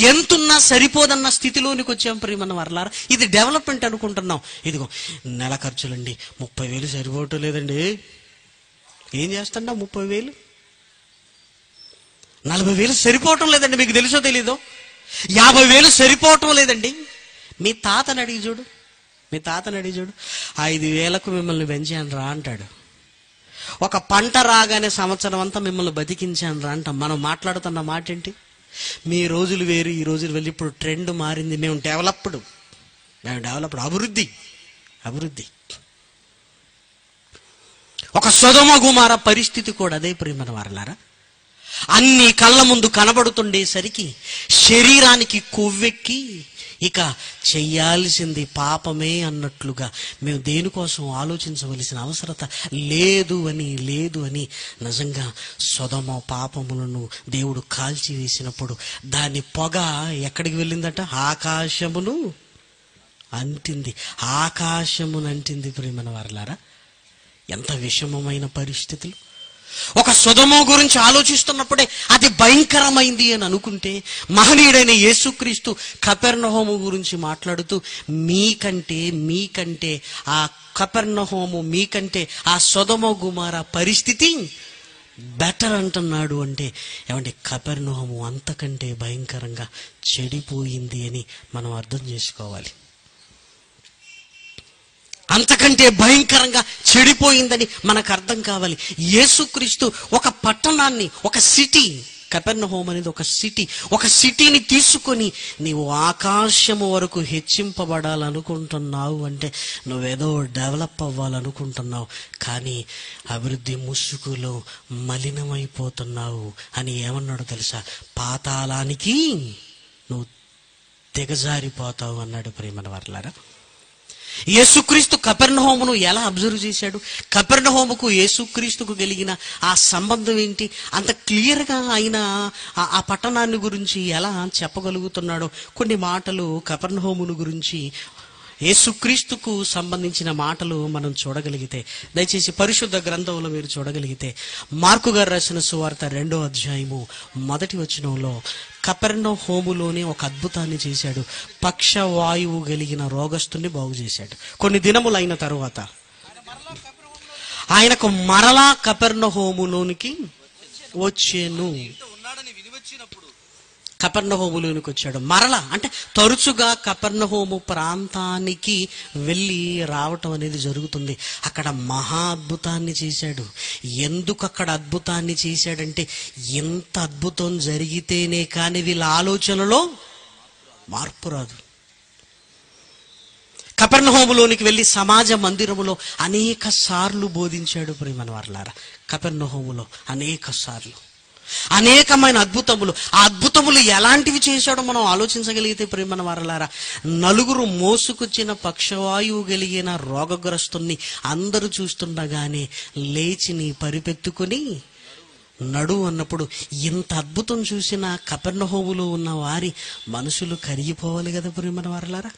[SPEAKER 1] ఎంతున్నా సరిపోదన్న స్థితిలోనికి వచ్చాం ప్రియమన్న వర్లారా. ఇది డెవలప్మెంట్ అనుకుంటున్నాం. ఇదిగో నెల ఖర్చులండి 30,000 సరిపోవటం లేదండి. ఏం చేస్తాడా 30,000? 40,000 సరిపోవటం లేదండి. మీకు తెలుసో తెలీదో? 50,000 సరిపోవటం లేదండి. మీ తాతని అడిగి చూడు. 5,000కు మిమ్మల్ని పెంచాను రా అంటాడు. ఒక పంట రాగానే సంవత్సరం అంతా మిమ్మల్ని బతికించాను రా అంటాం. మనం మాట్లాడుతున్న మాట ఏంటి? మీ రోజులు వేరు, ఈ రోజులు వెళ్ళి ఇప్పుడు ట్రెండ్ మారింది. మేము డెవలప్డ్, అభివృద్ధి. ఒక సొదొమ గుమొర్రా పరిస్థితి కూడా అదే ప్రియమైన వారలారా. అన్ని కళ్ళ ముందు కనబడుతుండేసరికి శరీరానికి కొవ్వెక్కి ఇక చెయ్యాల్సింది పాపమే అన్నట్లుగా మేము దేనికోసం ఆలోచించవలసిన అవసరత లేదు అని నిజంగా సొదొమ పాపములను దేవుడు కాల్చివేసినప్పుడు దాని పొగ ఎక్కడికి వెళ్ళిందట? ఆకాశమును అంటింది ప్రియమైన వారలారా. ఎంత విషమమైన పరిస్థితులు. ఒక సొదొమ గురించి ఆలోచిస్తున్నప్పుడే అది భయంకరమైంది అని అనుకుంటే, మహనీయుడైన యేసుక్రీస్తు కపెర్నహూము గురించి మాట్లాడుతూ మీకంటే ఆ కపెర్నహూము, మీకంటే ఆ సొదొమ గుమొర్రా పరిస్థితి బెటర్ అంటున్నాడు. అంటే ఏమంటే కపెర్నహూము అంతకంటే భయంకరంగా చెడిపోయింది అని మనం అర్థం చేసుకోవాలి. అంతకంటే భయంకరంగా చెడిపోయిందని మనకు అర్థం కావాలి. యేసుక్రీస్తు ఒక పట్టణాన్ని, ఒక సిటీ, కపెర్నహూము అనేది ఒక సిటీని తీసుకొని నీవు ఆకాశము వరకు హెచ్చింపబడాలనుకుంటున్నావు అంటే నువ్వేదో డెవలప్ అవ్వాలనుకుంటున్నావు, కానీ అభివృద్ధి ముసుగులో మలినమైపోతున్నావు అని ఏమన్నాడు తెలుసా? పాతాళానికి నువ్వు దిగజారిపోతావు అన్నాడు ప్రియమైన వారలారా. యేసుక్రీస్తు కపెర్నహూమును ఎలా అబ్జర్వ్ చేశాడు? కపెర్నహూముకు యేసుక్రీస్తుకు కలిగిన ఆ సంబంధం ఏంటి? అంత క్లియర్గా ఆయన ఆ పట్టణాన్ని గురించి ఎలా చెప్పగలుగుతున్నాడో కొన్ని మాటలు కపెర్నహూమును గురించి, యేసుక్రీస్తుకు సంబంధించిన మాటలు మనం చూడగలిగితే, దయచేసి పరిశుద్ధ గ్రంథంలో మీరు చూడగలిగితే మార్కు గారు రాసిన సువార్త 2వ అధ్యాయము 1వ వచనంలో కపెర్నహూములోనే ఒక అద్భుతాన్ని చేశాడు. పక్షవాయువు కలిగిన రోగస్తుని బాగు చేశాడు. కొన్ని దినములైన తరువాత ఆయనకు మరలా కపెర్నహూములోనికి వచ్చెను. కపెర్నహూములోనికి వచ్చాడు. మరలా అంటే తరచుగా కపెర్నహూము ప్రాంతానికి వెళ్ళి రావటం అనేది జరుగుతుంది. అక్కడ మహా అద్భుతాన్ని చేశాడు. ఎందుకు అక్కడ అద్భుతాన్ని చేశాడంటే, ఎంత అద్భుతం జరిగితేనే కానీ వీళ్ళ ఆలోచనలో మార్పు రాదు. కపెర్నహూములోనికి వెళ్ళి సమాజ మందిరములో అనేక సార్లు బోధించాడు. ప్రియమైన వారలారా, కపెర్నహూములో అనేక సార్లు అనేకమైన అద్భుతములు. ఆ అద్భుతములు ఎలాంటివి చేశాడో మనం ఆలోచించగలిగితే ప్రియమైన వారలారా, నలుగురు మోసుకొచ్చిన పక్షవాయువు కలిగిన రోగగ్రస్తుని అందరూ చూస్తుండగానే లేచి నీ పరిపెత్తుకుని నడు అన్నప్పుడు, ఇంత అద్భుతం చూసిన కపెర్నహూములో ఉన్న వారి మనసులు కరిగిపోవాలి కదా ప్రియమైన వారలారా.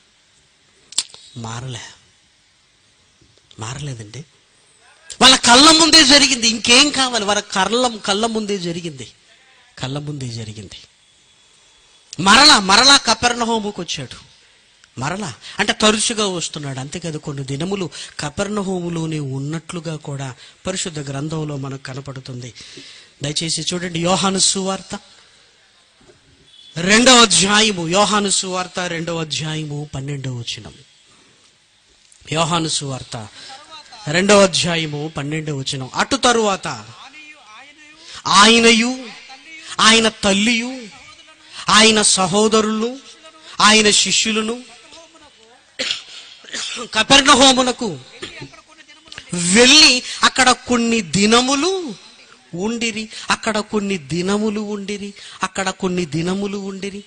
[SPEAKER 1] మారలేదండి. వాళ్ళ కళ్ళ ముందే జరిగింది. ఇంకేం కావాలి? వాళ్ళ కళ్ళ ముందే జరిగింది. మరలా కపెర్నహూముకు వచ్చాడు. మరలా అంటే తరచుగా వస్తున్నాడు. అంతేకాదు, కొన్ని దినములు కపెర్నహూములోనే ఉన్నట్లుగా కూడా పరిశుద్ధ గ్రంథంలో మనకు కనపడుతుంది. దయచేసి చూడండి, యోహాను సువార్త 2వ అధ్యాయము, యోహాను సువార్త 2వ అధ్యాయము 12వ వచనం. యోహాను సువార్త 2వ అధ్యాయము 12వ వచనం. అటు తరువాత ఆయనయు ఆయన తల్లియు ఆయన సహోదరులు ఆయన శిష్యులను కపెర్నహూమునకు వెళ్ళి అక్కడ కొన్ని దినములు ఉండిరి.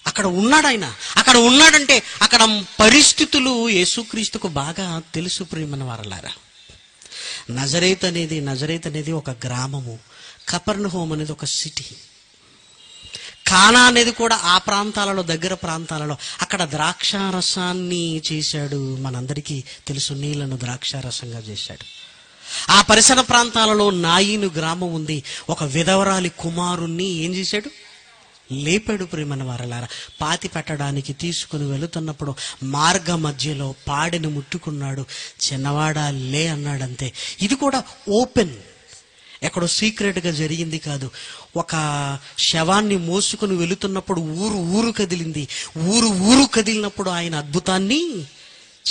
[SPEAKER 1] అక్కడ ఉన్నాడు ఆయన. అక్కడ ఉన్నాడంటే అక్కడ పరిస్థితులు యేసుక్రీస్తుకు బాగా తెలుసు ప్రియమైన వారలారా. నజరేత్ అనేది ఒక గ్రామము. కపెర్నహూము అనేది ఒక సిటీ. కానా అనేది కూడా ఆ ప్రాంతాలలో, దగ్గర ప్రాంతాలలో. అక్కడ ద్రాక్షారసాన్ని చేశాడు. మనందరికీ తెలుసు, నీళ్లను ద్రాక్షారసంగా చేశాడు. ఆ పరిసర ప్రాంతాలలో నాయిను గ్రామం ఉంది. ఒక విధవరాలి కుమారుణ్ణి ఏం చేశాడు? లేపాడు. ప్రియమైన వారలారా, పాతి పెట్టడానికి తీసుకుని వెళుతున్నప్పుడు మార్గ మధ్యలో పాడెను ముట్టుకున్నాడు. చిన్నవాడా లే అన్నాడంతే. ఇది కూడా ఓపెన్, ఎక్కడో సీక్రెట్గా జరిగింది కాదు. ఒక శవాన్ని మోసుకుని వెళుతున్నప్పుడు ఊరు కదిలింది. ఊరు కదిలినప్పుడు ఆయన అద్భుతాన్ని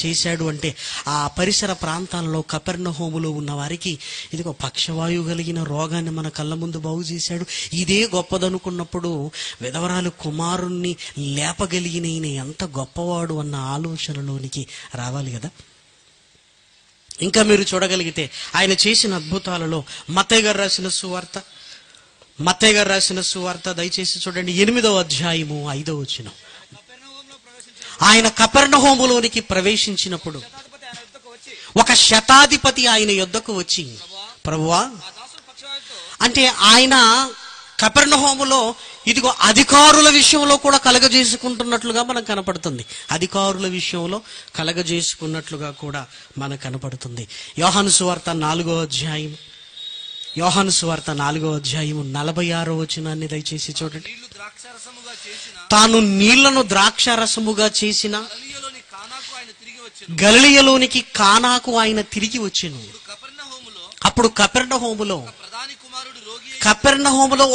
[SPEAKER 1] చేశాడు. అంటే ఆ పరిసర ప్రాంతాలలో కపెర్నహూములో ఉన్న వారికి ఇదిగో పక్షవాయువు కలిగిన రోగాన్ని మన కళ్ళ ముందు బాగు చేశాడు. ఇదే గొప్పదనుకున్నప్పుడు విధవరాలు కుమారుణ్ణి లేపగలిగిన ఈయన ఎంత గొప్పవాడు అన్న ఆలోచనలోనికి రావాలి కదా. ఇంకా మీరు చూడగలిగితే ఆయన చేసిన అద్భుతాలలో మత్తయి గారు రాసిన సువార్త దయచేసి చూడండి, 8వ అధ్యాయము 5వ వచనం. ఆయన కపెర్నహూములోనికి ప్రవేశించినప్పుడు ఒక శతాధిపతి ఆయన యొద్దకు వచ్చి, ప్రభువా, అంటే ఆయన కపెర్నహూములో ఇదిగో అధికారుల విషయంలో కూడా కలగజేసుకుంటున్నట్లుగా మనకు కనపడుతుంది. అధికారుల విషయంలో కలగజేసుకున్నట్లుగా కూడా మనకు కనపడుతుంది. యోహాను సువార్త 4వ అధ్యాయం 46వ వచనాన్ని దయచేసి చూడండి. తాను నీళ్లను ద్రాక్షారసముగా చేసిన గలిలయలోనికి కానాకు ఆయన తిరిగి వచ్చెను. అప్పుడు కపెర్నహూములో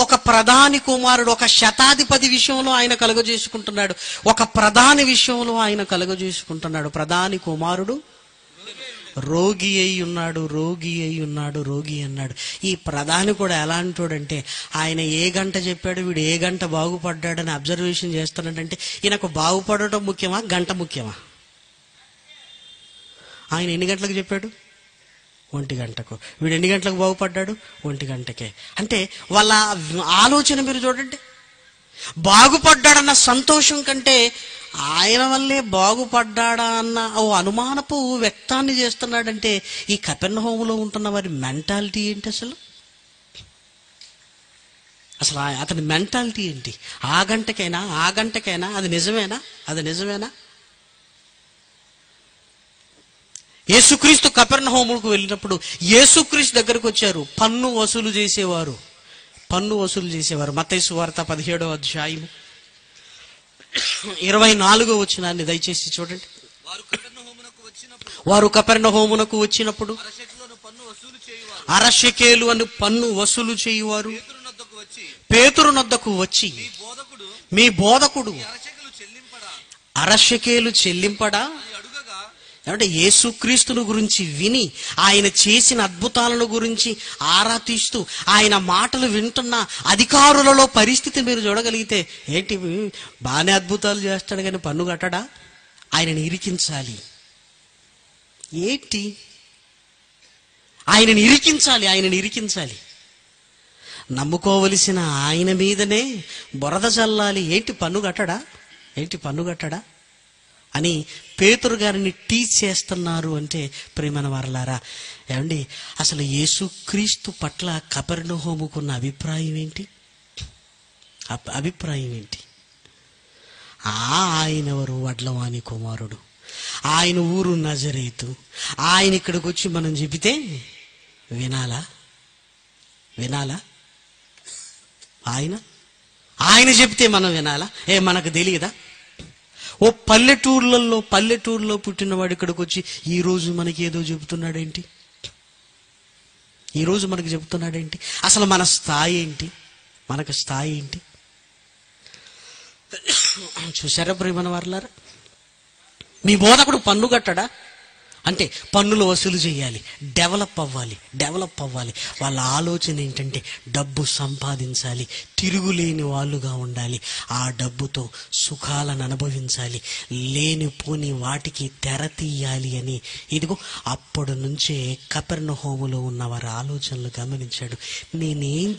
[SPEAKER 1] ఒక ప్రధాని కుమారుడు, ఒక శతాధిపతి విషయంలో ఆయన కలుగజేసుకుంటున్నాడు. ఒక ప్రధాని విషయంలో ఆయన కలుగజేసుకుంటున్నాడు. ప్రధాని కుమారుడు రోగి అయి ఉన్నాడు. ఈ ప్రధాని కూడా ఎలా అంటాడంటే, ఆయన ఏ గంట చెప్పాడు, వీడు ఏ గంట బాగుపడ్డాడని అబ్జర్వేషన్ చేస్తున్నాడంటే, ఈయనకు బాగుపడటం ముఖ్యమా, గంట ముఖ్యమా? ఆయన ఎన్ని గంటలకు చెప్పాడు? 1 గంటకు. వీడు ఎన్ని గంటలకు బాగుపడ్డాడు? 1 గంటకే. అంటే వాళ్ళ ఆలోచన మీరు చూడండి. బాగుపడ్డాడన్న సంతోషం కంటే ఆయన వల్లే బాగుపడ్డాడా అన్న ఓ అనుమానపు వ్యక్తాన్ని చేస్తున్నాడంటే, ఈ కపెర్నహూములో ఉంటున్న వారి మెంటాలిటీ ఏంటి? అసలు అతని మెంటాలిటీ ఏంటి? ఆ గంటకైనా అది నిజమేనా? యేసుక్రీస్తు కపెర్నహూముకు వెళ్ళినప్పుడు యేసుక్రీస్తు దగ్గరకు వచ్చారు. పన్ను వసూలు చేసేవారు. మత్తయి సువార్త 17వ అధ్యాయము 24వ వచనాన్ని దయచేసి చూడండి. వారు కపెర్నహూమునకు వచ్చినప్పుడు 1 షెకెలు అని పన్ను వసూలు చేయువారు పేతురునొద్దకు వచ్చి, మీ బోధకుడు అరశకేలు చెల్లింపడా? అంటే యేసుక్రీస్తును గురించి విని, ఆయన చేసిన అద్భుతాలను గురించి ఆరా తీస్తూ, ఆయన మాటలు వింటున్న అధికారులలో పరిస్థితి మీరు చూడగలిగితే, ఏంటి బాగానే అద్భుతాలు చేస్తాడు కానీ పన్ను కట్టడా? ఆయనని ఇరికించాలి. ఏంటి? ఆయనని ఇరికించాలి. నమ్ముకోవలసిన ఆయన మీదనే బురద చల్లాలి. ఏంటి పన్ను కట్టడా అని పేతురు గారిని టీచ్ చేస్తున్నారు. అంటే ప్రియమైన వారలారా, ఏమండి, అసలు యేసుక్రీస్తు పట్ల కపెర్నహూముకున్న అభిప్రాయం ఏంటి? ఆయన ఎవరు? వడ్లవాని కుమారుడు. ఆయన ఊరు నజరేతు. ఆయన ఇక్కడికి వచ్చి మనం చెబితే వినాలా? ఆయన చెబితే మనం వినాలా? మనకు తెలియదా? ఓ పల్లెటూరులో పుట్టినవాడు ఇక్కడికి వచ్చి ఈరోజు మనకి ఏదో చెబుతున్నాడేంటి? అసలు మన స్థాయి ఏంటి? చూసారా ప్రియమైన వారలారా? మీ బోధకుడు పన్ను కట్టడా? అంటే పన్నులు వసూలు చేయాలి, డెవలప్ అవ్వాలి. వాళ్ళ ఆలోచన ఏంటంటే డబ్బు సంపాదించాలి, తిరుగులేని వాళ్ళుగా ఉండాలి, ఆ డబ్బుతో సుఖాలను అనుభవించాలి, లేనిపోని వాటికి తెర తీయాలి అని. ఇదిగో అప్పటి నుంచే కపెర్నహూములో ఉన్న వారి ఆలోచనలు గమనించాడు. నేనేం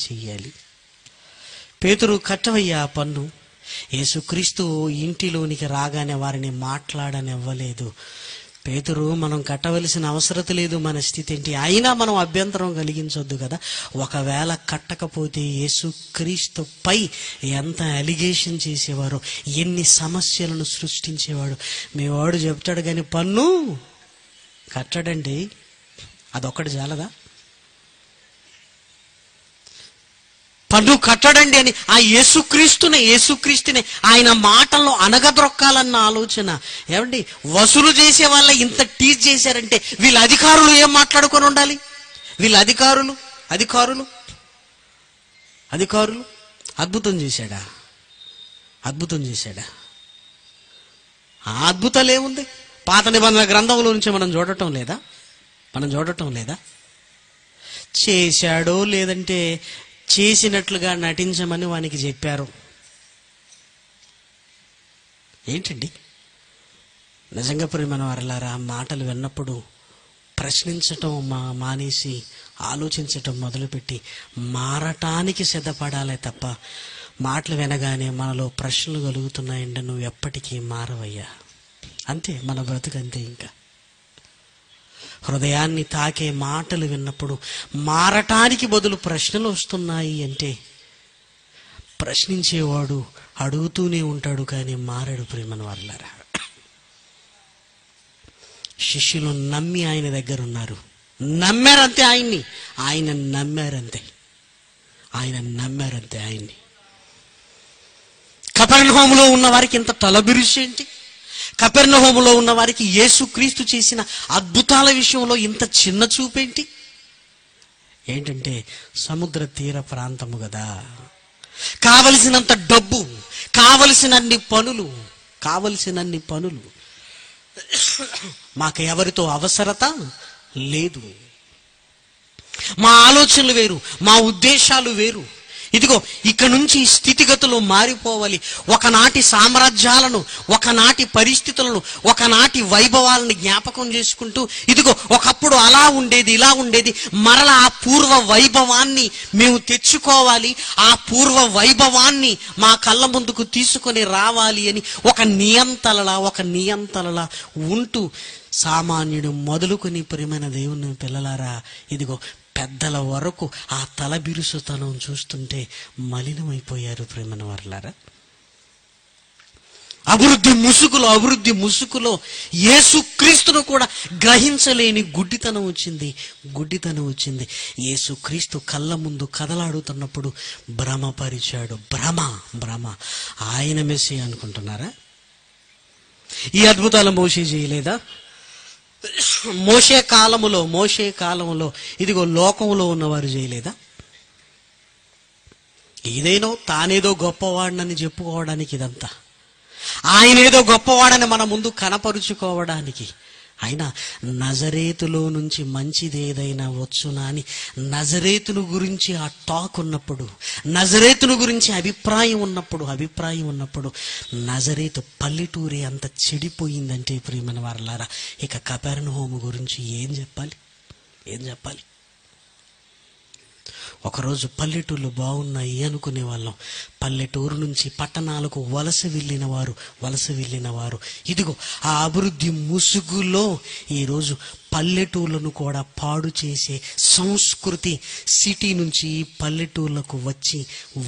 [SPEAKER 1] చెయ్యాలి? పేతురు, కట్టవయ్యా పన్ను. యేసుక్రీస్తు ఇంటిలోనికి రాగానే వారిని మాట్లాడనివ్వలేదు. పేతురు, మనం కట్టవలసిన అవసరం లేదు, మన స్థితి ఏంటి? అయినా మనం అభ్యంతరం కలిగించొద్దు కదా. ఒకవేళ కట్టకపోతే యేసుక్రీస్తుపై ఎంత అలిగేషన్ చేసేవారు, ఎన్ని సమస్యలను సృష్టించేవాడు. మీ వాడు చెప్తాడు కానీ పన్ను కట్టడండి. అదొక్కటి చాలదా? పన్ను కట్టడండి అని ఆ యేసుక్రీస్తునే ఆయన మాటల్లో అనగదొక్కాలన్న ఆలోచన. ఏమండి, వసూలు చేసే వాళ్ళ ఇంత టీచ్ చేశారంటే వీళ్ళ అధికారులు ఏం మాట్లాడుకొని ఉండాలి? వీళ్ళ అధికారులు అద్భుతం చేశాడా? ఆ అద్భుతాలు ఏముంది? పాత నిబంధన గ్రంథంలో నుంచి మనం చూడటం లేదా? చేశాడో లేదంటే చేసినట్లుగా నటించమని వానికి చెప్పారు. ఏంటండి? నిజంగా ప్రియమైన వారలారా, మాటలు విన్నప్పుడు ప్రశ్నించటం మానేసి ఆలోచించటం మొదలుపెట్టి మారటానికి సిద్ధపడాలే తప్ప, మాటలు వినగానే మనలో ప్రశ్నలు కలుగుతున్నాయంటే నువ్వు ఎప్పటికీ మారవయ్యా. అంతే, మన బ్రతుకంతే. ఇంకా హృదయాన్ని తాకే మాటలు విన్నప్పుడు మారటానికి బదులు ప్రశ్నలు వస్తున్నాయి అంటే ప్రశ్నించేవాడు అడుగుతూనే ఉంటాడు కానీ మారడు. ప్రియమైన వారలారా, శిష్యులు నమ్మి ఆయన దగ్గర ఉన్నారు. నమ్మారంతే ఆయన్ని. ఆయన నమ్మారంతే ఆయన్ని. కపెర్నహూములో ఉన్న వారికి ఇంత తలబిరుసేంటి? కపెర్నహూములో ఉన్న వారికి యేసుక్రీస్తు చేసిన అద్భుతాల విషయంలో ఇంత చిన్న చూపేంటి? ఏంటంటే సముద్ర తీర ప్రాంతము కదా, కావలసినంత డబ్బు, కావలసినన్ని పనులు. మాకు ఎవరితో అవసరత లేదు. మా ఆలోచనలు వేరు, మా ఉద్దేశాలు వేరు. ఇదిగో ఇక నుంచి స్థితిగతులు మారిపోవాలి. ఒకనాటి సామ్రాజ్యాలను, ఒకనాటి పరిస్థితులను, ఒకనాటి వైభవాలను జ్ఞాపకం చేసుకుంటూ, ఇదిగో ఒకప్పుడు అలా ఉండేది, ఇలా ఉండేది, మరలా ఆ పూర్వ వైభవాన్ని మేము తెచ్చుకోవాలి, ఆ పూర్వ వైభవాన్ని మా కళ్ళ ముందుకు తీసుకొని రావాలి అని ఒక నియంతలలా ఉంటూ, సామాన్యుడు మొదలుకొని ప్రియమైన దేవుని పిల్లలారా, ఇదిగో పెద్దల వరకు ఆ తల బిరుసుతనం చూస్తుంటే మలినమైపోయారు. ప్రేమన వారలారా, అభివృద్ధి ముసుగులో యేసుక్రీస్తును కూడా గ్రహించలేని గుడ్డితనం వచ్చింది. యేసుక్రీస్తు కళ్ళ ముందు కదలాడుతున్నప్పుడు భ్రమపరిచాడు. భ్రమ. ఆయన మెస్సీ అనుకుంటున్నారా? ఈ అద్భుతాలు మోషే చేయలేదా? మోషే కాలములో ఇదిగో లోకంలో ఉన్నవారు చేయలేదా? ఏదైనా తానేదో గొప్పవాడినని చెప్పుకోవడానికి ఇదంతా, ఆయనేదో గొప్పవాడని మన ముందు కనపరుచుకోవడానికి. అయినా నజరేతులో నుంచి మంచిది ఏదైనా వచ్చునా అని నజరేతును గురించి ఆ టాక్ ఉన్నప్పుడు, నజరేతును గురించి అభిప్రాయం ఉన్నప్పుడు నజరేతు పల్లెటూరే అంత చెడిపోయిందంటే ప్రియమైన వారలారా, ఇక కపెర్నహూము గురించి ఏం చెప్పాలి? ఒకరోజు పల్లెటూళ్ళు బాగున్నాయి అనుకునే వాళ్ళం. పల్లెటూరు నుంచి పట్టణాలకు వలస వెళ్ళిన వారు ఇదిగో ఆ అభివృద్ధి ముసుగులో ఈరోజు పల్లెటూళ్ళను కూడా పాడు చేసే సంస్కృతి సిటీ నుంచి పల్లెటూళ్ళకు వచ్చి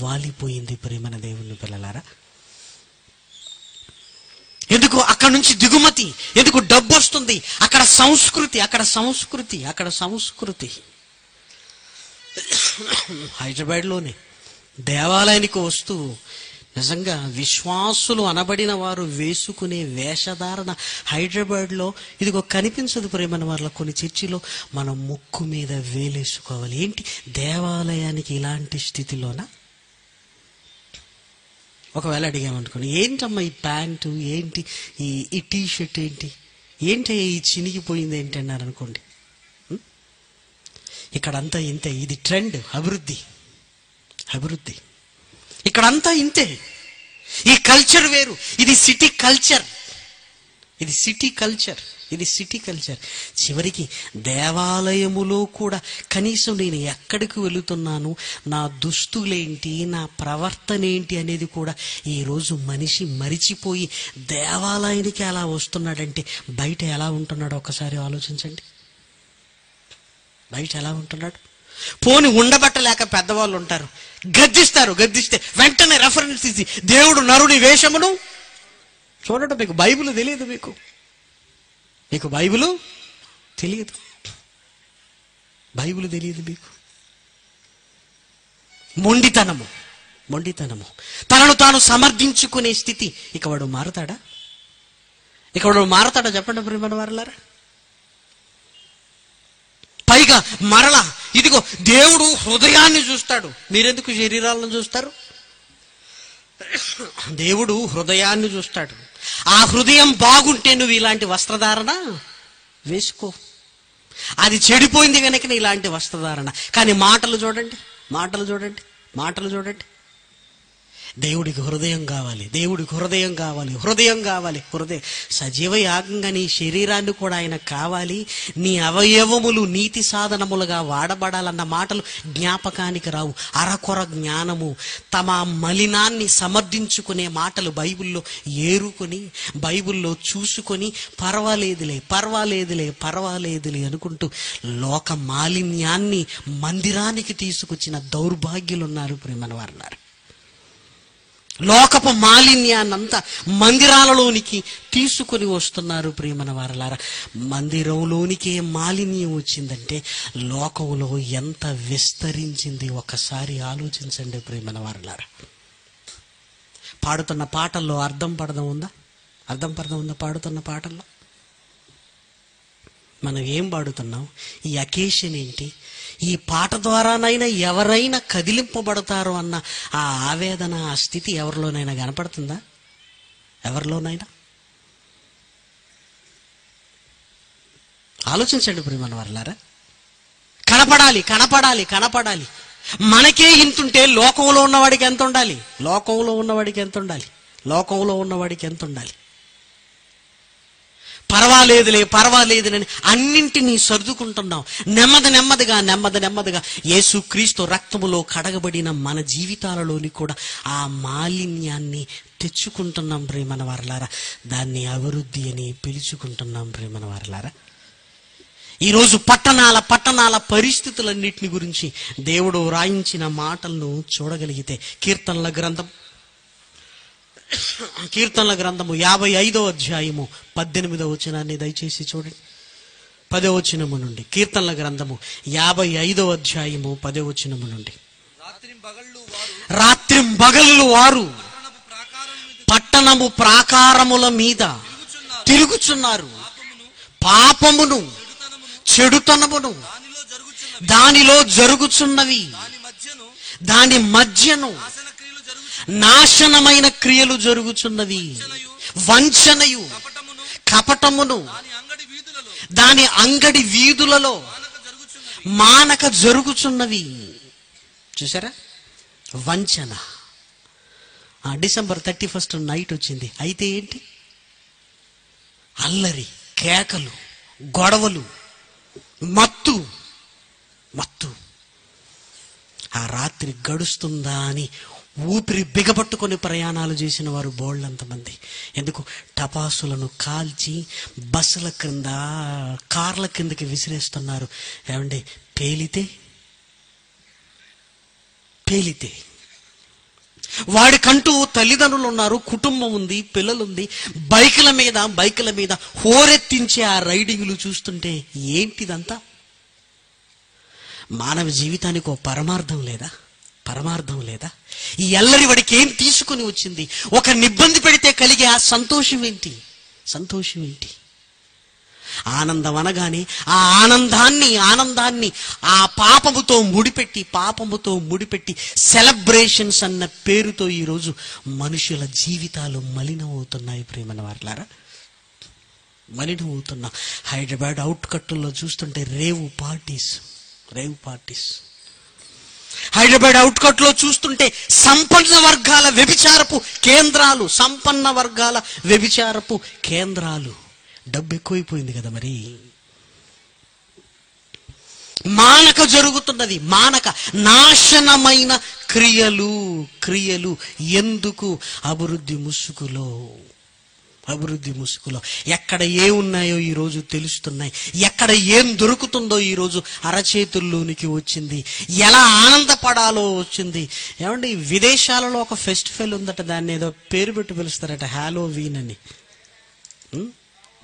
[SPEAKER 1] వాలిపోయింది ప్రియమైన దేవుని పిల్లలారా. ఎందుకు అక్కడ నుంచి దిగుమతి, ఎందుకు డబ్బు వస్తుంది, అక్కడ సంస్కృతి. హైదరాబాద్లోనే దేవాలయానికి వస్తూ నిజంగా విశ్వాసులు అనబడిన వారు వేసుకునే వేషధారణ హైదరాబాద్లో ఇదిగో కనిపించదు ప్రేమన వాళ్ళ. కొన్ని చర్చిలో మనం ముక్కు మీద వేలేసుకోవాలి. ఏంటి దేవాలయానికి ఇలాంటి స్థితిలోనా? ఒకవేళ అడిగామనుకోండి, ఏంటమ్మా ఈ ప్యాంటు, ఏంటి ఈ టీ షర్ట్, ఏంటి ఈ చినిగిపోయింది ఏంటి అన్నారు అనుకోండి. ఇక్కడంతా ఇంతే, ఇది ట్రెండ్, అభివృద్ధి ఇక్కడంతా ఇంతే. ఈ కల్చర్ వేరు, ఇది సిటీ కల్చర్. చివరికి దేవాలయములో కూడా కనీసం నేను ఎక్కడికి వెళుతున్నాను, నా దుస్తులేంటి, నా ప్రవర్తన ఏంటి అనేది కూడా ఈరోజు మనిషి మరిచిపోయి దేవాలయానికి ఎలా వస్తున్నాడంటే బయట ఎలా ఉంటున్నాడో ఒకసారి ఆలోచించండి. బయట ఎలా ఉంటున్నాడు? పోని ఉండబట్టలేక పెద్దవాళ్ళు ఉంటారు, గద్దిస్తే వెంటనే రెఫరెన్స్ ఇచ్చి దేవుడు నరుని వేషమును చూడటం. మీకు బైబిల్ తెలియదు, మీకు బైబిల్ తెలియదు మీకు. మొండితనము, తనను తాను సమర్థించుకునే స్థితి. ఇక వాడు మారతాడా చెప్పండి ప్రియమైన వారలారా. పైగా మరలా ఇదిగో దేవుడు హృదయాన్ని చూస్తాడు. మీరెందుకు శరీరాలను చూస్తారు? దేవుడు హృదయాన్ని చూస్తాడు. ఆ హృదయం బాగుంటే నువ్వు ఇలాంటి వస్త్రధారణ వేసుకో. అది చెడిపోయింది కనుక ఇలాంటి వస్త్రధారణ. కానీ మాటలు చూడండి. దేవుడికి హృదయం కావాలి. సజీవ యాగంగా నీ శరీరాన్ని కూడా ఆయన కావాలి. నీ అవయవములు నీతి సాధనములుగా వాడబడాలన్న మాటలు జ్ఞాపకానికి రావు. అరకొర జ్ఞానము, తమ మలినాన్ని సమర్థించుకునే మాటలు బైబిల్లో ఏరుకొని, బైబిల్లో చూసుకొని పర్వాలేదులే అనుకుంటూ లోక మాలిన్యాన్ని మందిరానికి తీసుకొచ్చిన దౌర్భాగ్యులున్నారు ప్రియమైన వారన్నారు. లోకపు మాలిన్యాన్నంతా మందిరాలలోనికి తీసుకొని వస్తున్నారు ప్రియమైన వారలారా. మందిరంలోనికే మాలిన్యం వచ్చిందంటే లోకంలో ఎంత విస్తరించింది ఒకసారి ఆలోచించండి ప్రియమైన వారలారా. పాడుతున్న పాటల్లో అర్థం పడడం ఉందా? పాడుతున్న పాటల్లో మనం ఏం పాడుతున్నాం? ఈ అకేషన్ ఏంటి? ఈ పాట ద్వారానైనా ఎవరైనా కదిలింపబడతారో అన్న ఆ ఆవేదన, ఆ స్థితి ఎవరిలోనైనా కనపడుతుందా? ఎవరిలోనైనా ఆలోచించండి ప్రియమైన వారలారా. కనపడాలి. మనకే ఇంతుంటే లోకంలో ఉన్నవాడికి ఎంత ఉండాలి? పర్వాలేదులేని అన్నింటినీ సర్దుకుంటున్నాం. నెమ్మదిగా యేసుక్రీస్తు రక్తములో కడగబడిన మన జీవితాలలోని కూడా ఆ మాలిన్యాన్ని తెచ్చుకుంటున్నాం ప్రియమైన వారలారా. దాన్ని అభివృద్ధి అని పిలుచుకుంటున్నాం ప్రియమైన వారలారా. ఈరోజు పట్టణాల పరిస్థితులన్నిటిని గురించి దేవుడు రాయించిన మాటలను చూడగలిగితే కీర్తనల గ్రంథము 55వ అధ్యాయము 18వ వచనాన్ని దయచేసి చూడండి. 10వ వచనము నుండి కీర్తనల గ్రంథము 55వ అధ్యాయము 10వ వచనము నుండి. రాత్రింబగళ్ళు వారు పట్టణము ప్రాకారముల మీద తిరుగుచున్నారు. పాపమును చెడుతనమును దానిలో జరుగుచున్నవి. దాని మధ్యను నాశనమైన క్రియలు జరుగుచున్నవి, వంచనయు కపటమును దాని అంగడి వీధులలో మానక జరుగుచున్నవి. చూసారా, వంచన. December 31st నైట్ వచ్చింది. అయితే ఏంటి? అల్లరి, కేకలు, గొడవలు, మత్తు. ఆ రాత్రి గడుస్తుందా అని ఊపిరి బిగపట్టుకొని ప్రయాణాలు చేసిన వారు బోళ్ళంతమంది. ఎందుకు? టపాసులను కాల్చి బస్సుల క్రింద, కార్ల కిందకి విసిరేస్తున్నారు. ఏమండి, పేలితే వాడికంటూ తల్లిదండ్రులు ఉన్నారు, కుటుంబం ఉంది, పిల్లలుంది. బైకుల మీద హోరెత్తించే ఆ రైడింగ్లు చూస్తుంటే ఏంటిదంతా? మానవ జీవితానికి ఓ పరమార్థం లేదా? ఈ అల్లరి వాడికి ఏం తీసుకుని వచ్చింది? ఒక ఇబ్బంది పెడితే కలిగే ఆ సంతోషం ఏంటి? ఆనందం అనగానే ఆ ఆనందాన్ని ఆ పాపముతో ముడిపెట్టి సెలబ్రేషన్స్ అన్న పేరుతో ఈరోజు మనుషుల జీవితాలు మలినమవుతున్నాయి. ప్రేమన వారలారా, మలినమవుతున్నా. హైదరాబాద్ అవుట్కట్టుల్లో చూస్తుంటే రేవ్ పార్టీస్. హైదరాబాద్ అవుట్కట్లో చూస్తుంటే సంపన్న వర్గాల వ్యభిచారపు కేంద్రాలు. డబ్బు ఎక్కువైపోయింది కదా మరి. మానక జరుగుతున్నది, నాశనమైన క్రియలు. ఎందుకు? అభివృద్ధి ముసుగులో ఎక్కడ ఉన్నాయో ఈరోజు తెలుస్తున్నాయి. ఎక్కడ ఏం దొరుకుతుందో ఈరోజు అరచేతుల్లోనికి వచ్చింది. ఎలా ఆనందపడాలో వచ్చింది. ఏమండి, విదేశాలలో ఒక ఫెస్టివల్ ఉందట, దాన్ని ఏదో పేరు పెట్టి పిలుస్తారట, హాలోవీన్ అని.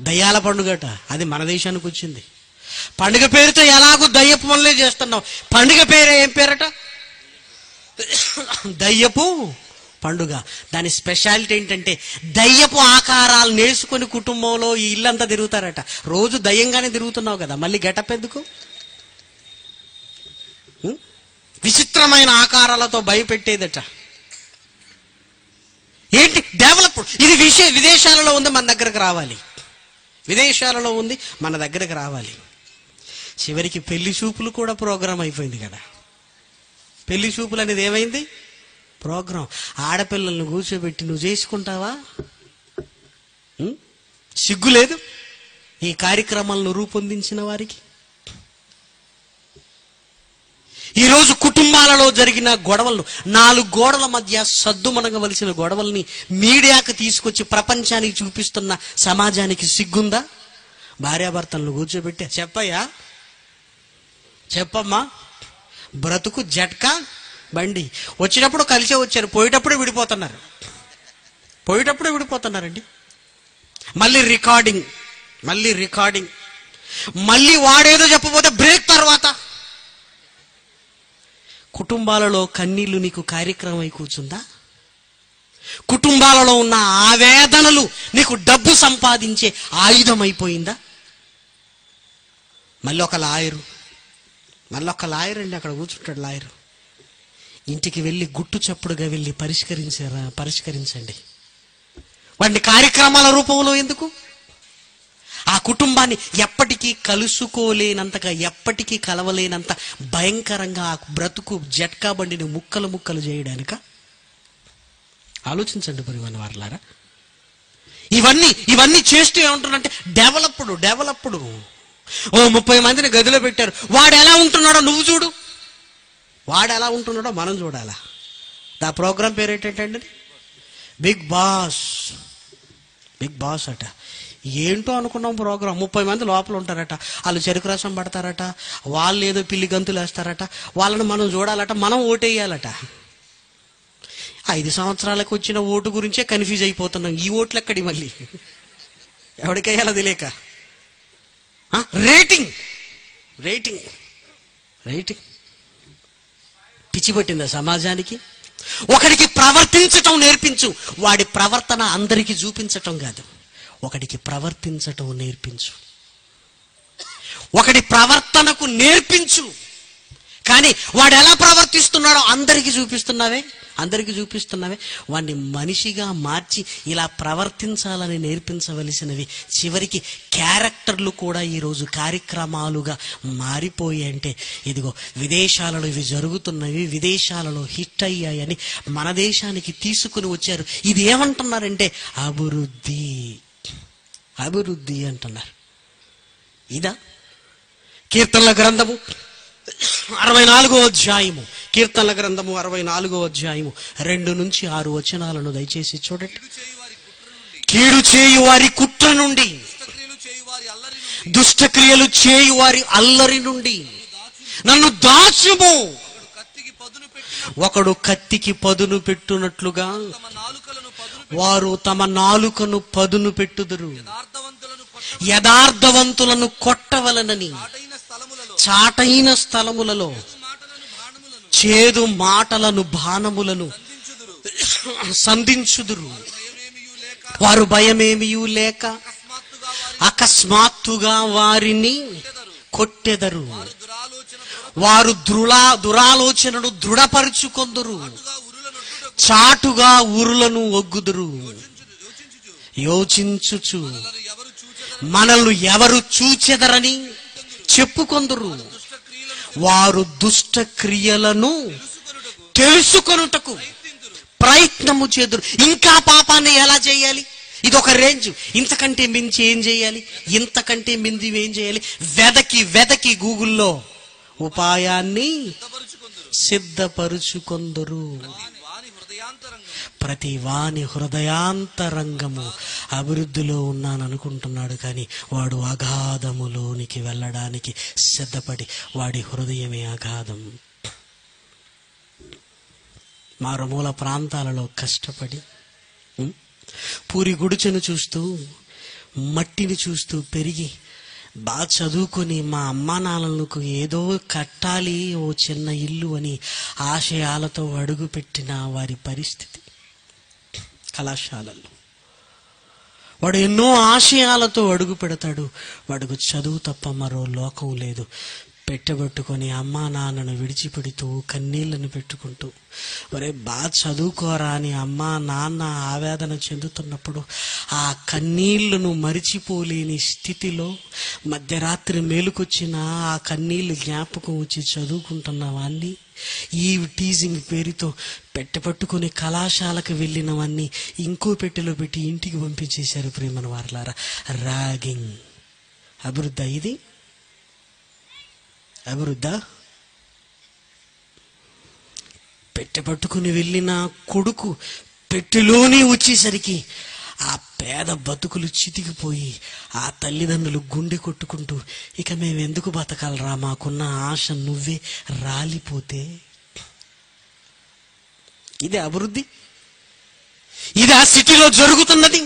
[SPEAKER 1] దయ్యాల పండుగట. అది మన దేశానికి వచ్చింది. పండుగ పేరుతో ఎలాగో దయ్యపు పనులే చేస్తున్నాం. పండుగ పేరే ఏం పేరట? దయ్యపు పండుగ. దాని స్పెషాలిటీ ఏంటంటే దయ్యపు ఆకారాలు నేర్చుకుని కుటుంబంలో ఈ ఇల్లంతా తిరుగుతారట. రోజు దయ్యంగానే తిరుగుతున్నావు కదా, మళ్ళీ గెటప్ ఎందుకు? విచిత్రమైన ఆకారాలతో భయపెట్టేదట. ఏంటి? డెవలప్డ్. ఇది విదేశాలలో ఉంది, మన దగ్గరకు రావాలి. చివరికి పెళ్లి చూపులు కూడా ప్రోగ్రాం అయిపోయింది కదా. పెళ్లి చూపులు అనేది ఏమైంది? ప్రోగ్రాం. ఆడపిల్లలను కూర్చోబెట్టి నువ్వు చేసుకుంటావా? సిగ్గు లేదు ఈ కార్యక్రమాలను రూపొందించిన వారికి? ఈరోజు కుటుంబాలలో జరిగిన గొడవలను, 4 గోడల మధ్య సద్దుమణగవలసిన గొడవల్ని మీడియాకు తీసుకొచ్చి ప్రపంచానికి చూపిస్తున్న సమాజానికి సిగ్గుందా? భార్యాభర్తలను కూర్చోబెట్టి చెప్పమ్మా, బ్రతుకు జట్కా బండి. వచ్చినప్పుడు కలిసే వచ్చారు, పోయేటప్పుడే విడిపోతున్నారండి. మళ్ళీ రికార్డింగ్, మళ్ళీ వాడేదో చెప్పబోతే బ్రేక్. తర్వాత కుటుంబాలలో కన్నీళ్లు నీకు కార్యక్రమం అయి కూర్చుందా? కుటుంబాలలో ఉన్న ఆవేదనలు నీకు డబ్బు సంపాదించే ఆయుధం అయిపోయిందా? మళ్ళీ ఒక లాయరు అండి, అక్కడ కూర్చుంటాడు లాయరు. ఇంటికి వెళ్ళి గుట్టు చప్పుడుగా వెళ్ళి పరిష్కరించండి. వాడిని కార్యక్రమాల రూపంలో ఎందుకు? ఆ కుటుంబాన్ని ఎప్పటికీ కలుసుకోలేనంతగా, ఎప్పటికీ కలవలేనంత భయంకరంగా ఆ బ్రతుకు జట్కా బండిని ముక్కలు చేయడానిక? ఆలోచించండి పరివాన వారలారా. ఇవన్నీ చేస్తూ ఏమంటున్నారంటే డెవలప్డ్. 30 మందిని గదిలో పెట్టారు. వాడు ఎలా ఉంటున్నాడో నువ్వు చూడు. వాడు ఎలా ఉంటున్నాడో మనం చూడాలా? ఆ ప్రోగ్రాం పేరు ఏంటంటే బిగ్ బాస్ అట. ఏంటో అనుకున్నాం ప్రోగ్రాం. 30 మంది లోపల ఉంటారట. వాళ్ళు చెరుకు రసం పడతారట, వాళ్ళు ఏదో పిల్లి గంతులు వేస్తారట. వాళ్ళని మనం చూడాలట, మనం ఓటేయాలట. 5 సంవత్సరాలకు వచ్చిన ఓటు గురించే కన్ఫ్యూజ్ అయిపోతున్నాం. ఈ ఓట్లు ఎక్కడి మళ్ళీ ఎవరికయ్యాలో తెలియక. రేటింగ్ పిచ్చి పట్టిందా సమాజానికి? ఒకడికి ప్రవర్తించటం నేర్పించు, వాడి ప్రవర్తన అందరికీ చూపించటం కాదు. ఒకడికి ప్రవర్తించటం నేర్పించు, ఒకడి ప్రవర్తనకు నేర్పించు. కానీ వాడు ఎలా ప్రవర్తిస్తున్నాడో అందరికీ చూపిస్తున్నావే. వాడిని మనిషిగా మార్చి ఇలా ప్రవర్తించాలని నేర్పించవలసినవి చివరికి క్యారెక్టర్లు కూడా ఈరోజు కార్యక్రమాలుగా మారిపోయాయంటే ఇదిగో విదేశాలలో ఇవి జరుగుతున్నవి, విదేశాలలో హిట్ అయ్యాయని మన దేశానికి తీసుకుని వచ్చారు. ఇది ఏమంటున్నారంటే అభివృద్ధి అంటున్నారు. ఇదా కీర్తనల గ్రంథము 64వ అధ్యాయము, కీర్తనల గ్రంథము 64వ అధ్యాయము 2-6 వచనాలను దయచేసి చూడండి. కీడు చేయు వారి కుట్ర నుండి, దుష్టక్రియలు చేయు వారి అల్లరి నుండి నన్ను దాచుము. ఒకడు కత్తికి పదును పెట్టునట్లుగా వారు తమ నాలుకను పదును పెట్టుదురు. యథార్థవంతులను కొట్టవలనని చాటైన స్థలములలో చేదు మాటలను బాణములను సంధించుదురు. వారు భయమేమియూ లేక అకస్మాత్తుగా వారిని కొట్టెదరు. వారు దురాలోచనను దృఢపరుచుకొందురు. చాటుగా ఉరులను ఒగ్గుదురు. యోచించుచు మనల్ని ఎవరు చూచెదరని చెప్పుకొందురు. వారు దుష్ట క్రియలను తెలుసుకొనుటకు ప్రయత్నము చేదురు. ఇంకా పాపాన్ని ఎలా చేయాలి? ఇది ఒక రేంజ్. ఇంతకంటే మించి ఏం చేయాలి, ఇంతకంటే మించి ఏం చేయాలి, వెదకి గూగుల్లో ఉపాయాన్ని సిద్ధపరుచుకొందురు. ప్రతి వాని హృదయాంతరంగము అభివృద్ధిలో ఉన్నాననుకుంటున్నాడు, కానీ వాడు అగాధములోనికి వెళ్ళడానికి సిద్ధపడి వాడి హృదయమే అగాధం. మారుమూల ప్రాంతాలలో కష్టపడి పూరి గుడిచెను చూస్తూ మట్టిని చూస్తూ పెరిగి బాగా చదువుకొని మా అమ్మా నాన్నలకు ఏదో కట్టాలి ఓ చిన్న ఇల్లు అని ఆశయాలతో అడుగుపెట్టిన వారి పరిస్థితి. కళాశాలల్లో వాడు ఎన్నో ఆశయాలతో అడుగు పెడతాడు. వాడికి చదువు తప్ప మరో లోకం లేదు. పెట్టబెట్టుకొని అమ్మా నాన్నను విడిచిపెడుతూ కన్నీళ్లను పెట్టుకుంటూ ఒరే బాగా చదువుకోరా అని అమ్మా నాన్న ఆవేదన చెందుతున్నప్పుడు ఆ కన్నీళ్లను మరిచిపోలేని స్థితిలో మధ్యరాత్రి మేలుకొచ్చిన ఆ కన్నీళ్లు జ్ఞాపకం వచ్చి చదువుకుంటున్న వాణ్ణి ఈ టీజింగ్ పేరుతో పెట్టబట్టుకుని కళాశాలకు వెళ్ళినవన్నీ ఇంకో పెట్టెలో పెట్టి ఇంటికి పంపించేశారు. ప్రేమను వారలారా, ర్యాగింగ్. అభివృద్ధి ఇది అభివృద్ధ? పెట్టె పట్టుకుని వెళ్ళిన కొడుకు పెట్టెలోనే వచ్చేసరికి ఆ పేద బతుకులు చితికిపోయి ఆ తల్లిదండ్రులు గుండె కొట్టుకుంటూ ఇక మేము ఎందుకు బతకాలరా, మాకున్న ఆశ నువ్వే రాలిపోతే. ఇదే అభివృద్ధి? ఇది ఆ సిటీలో జరుగుతున్నది.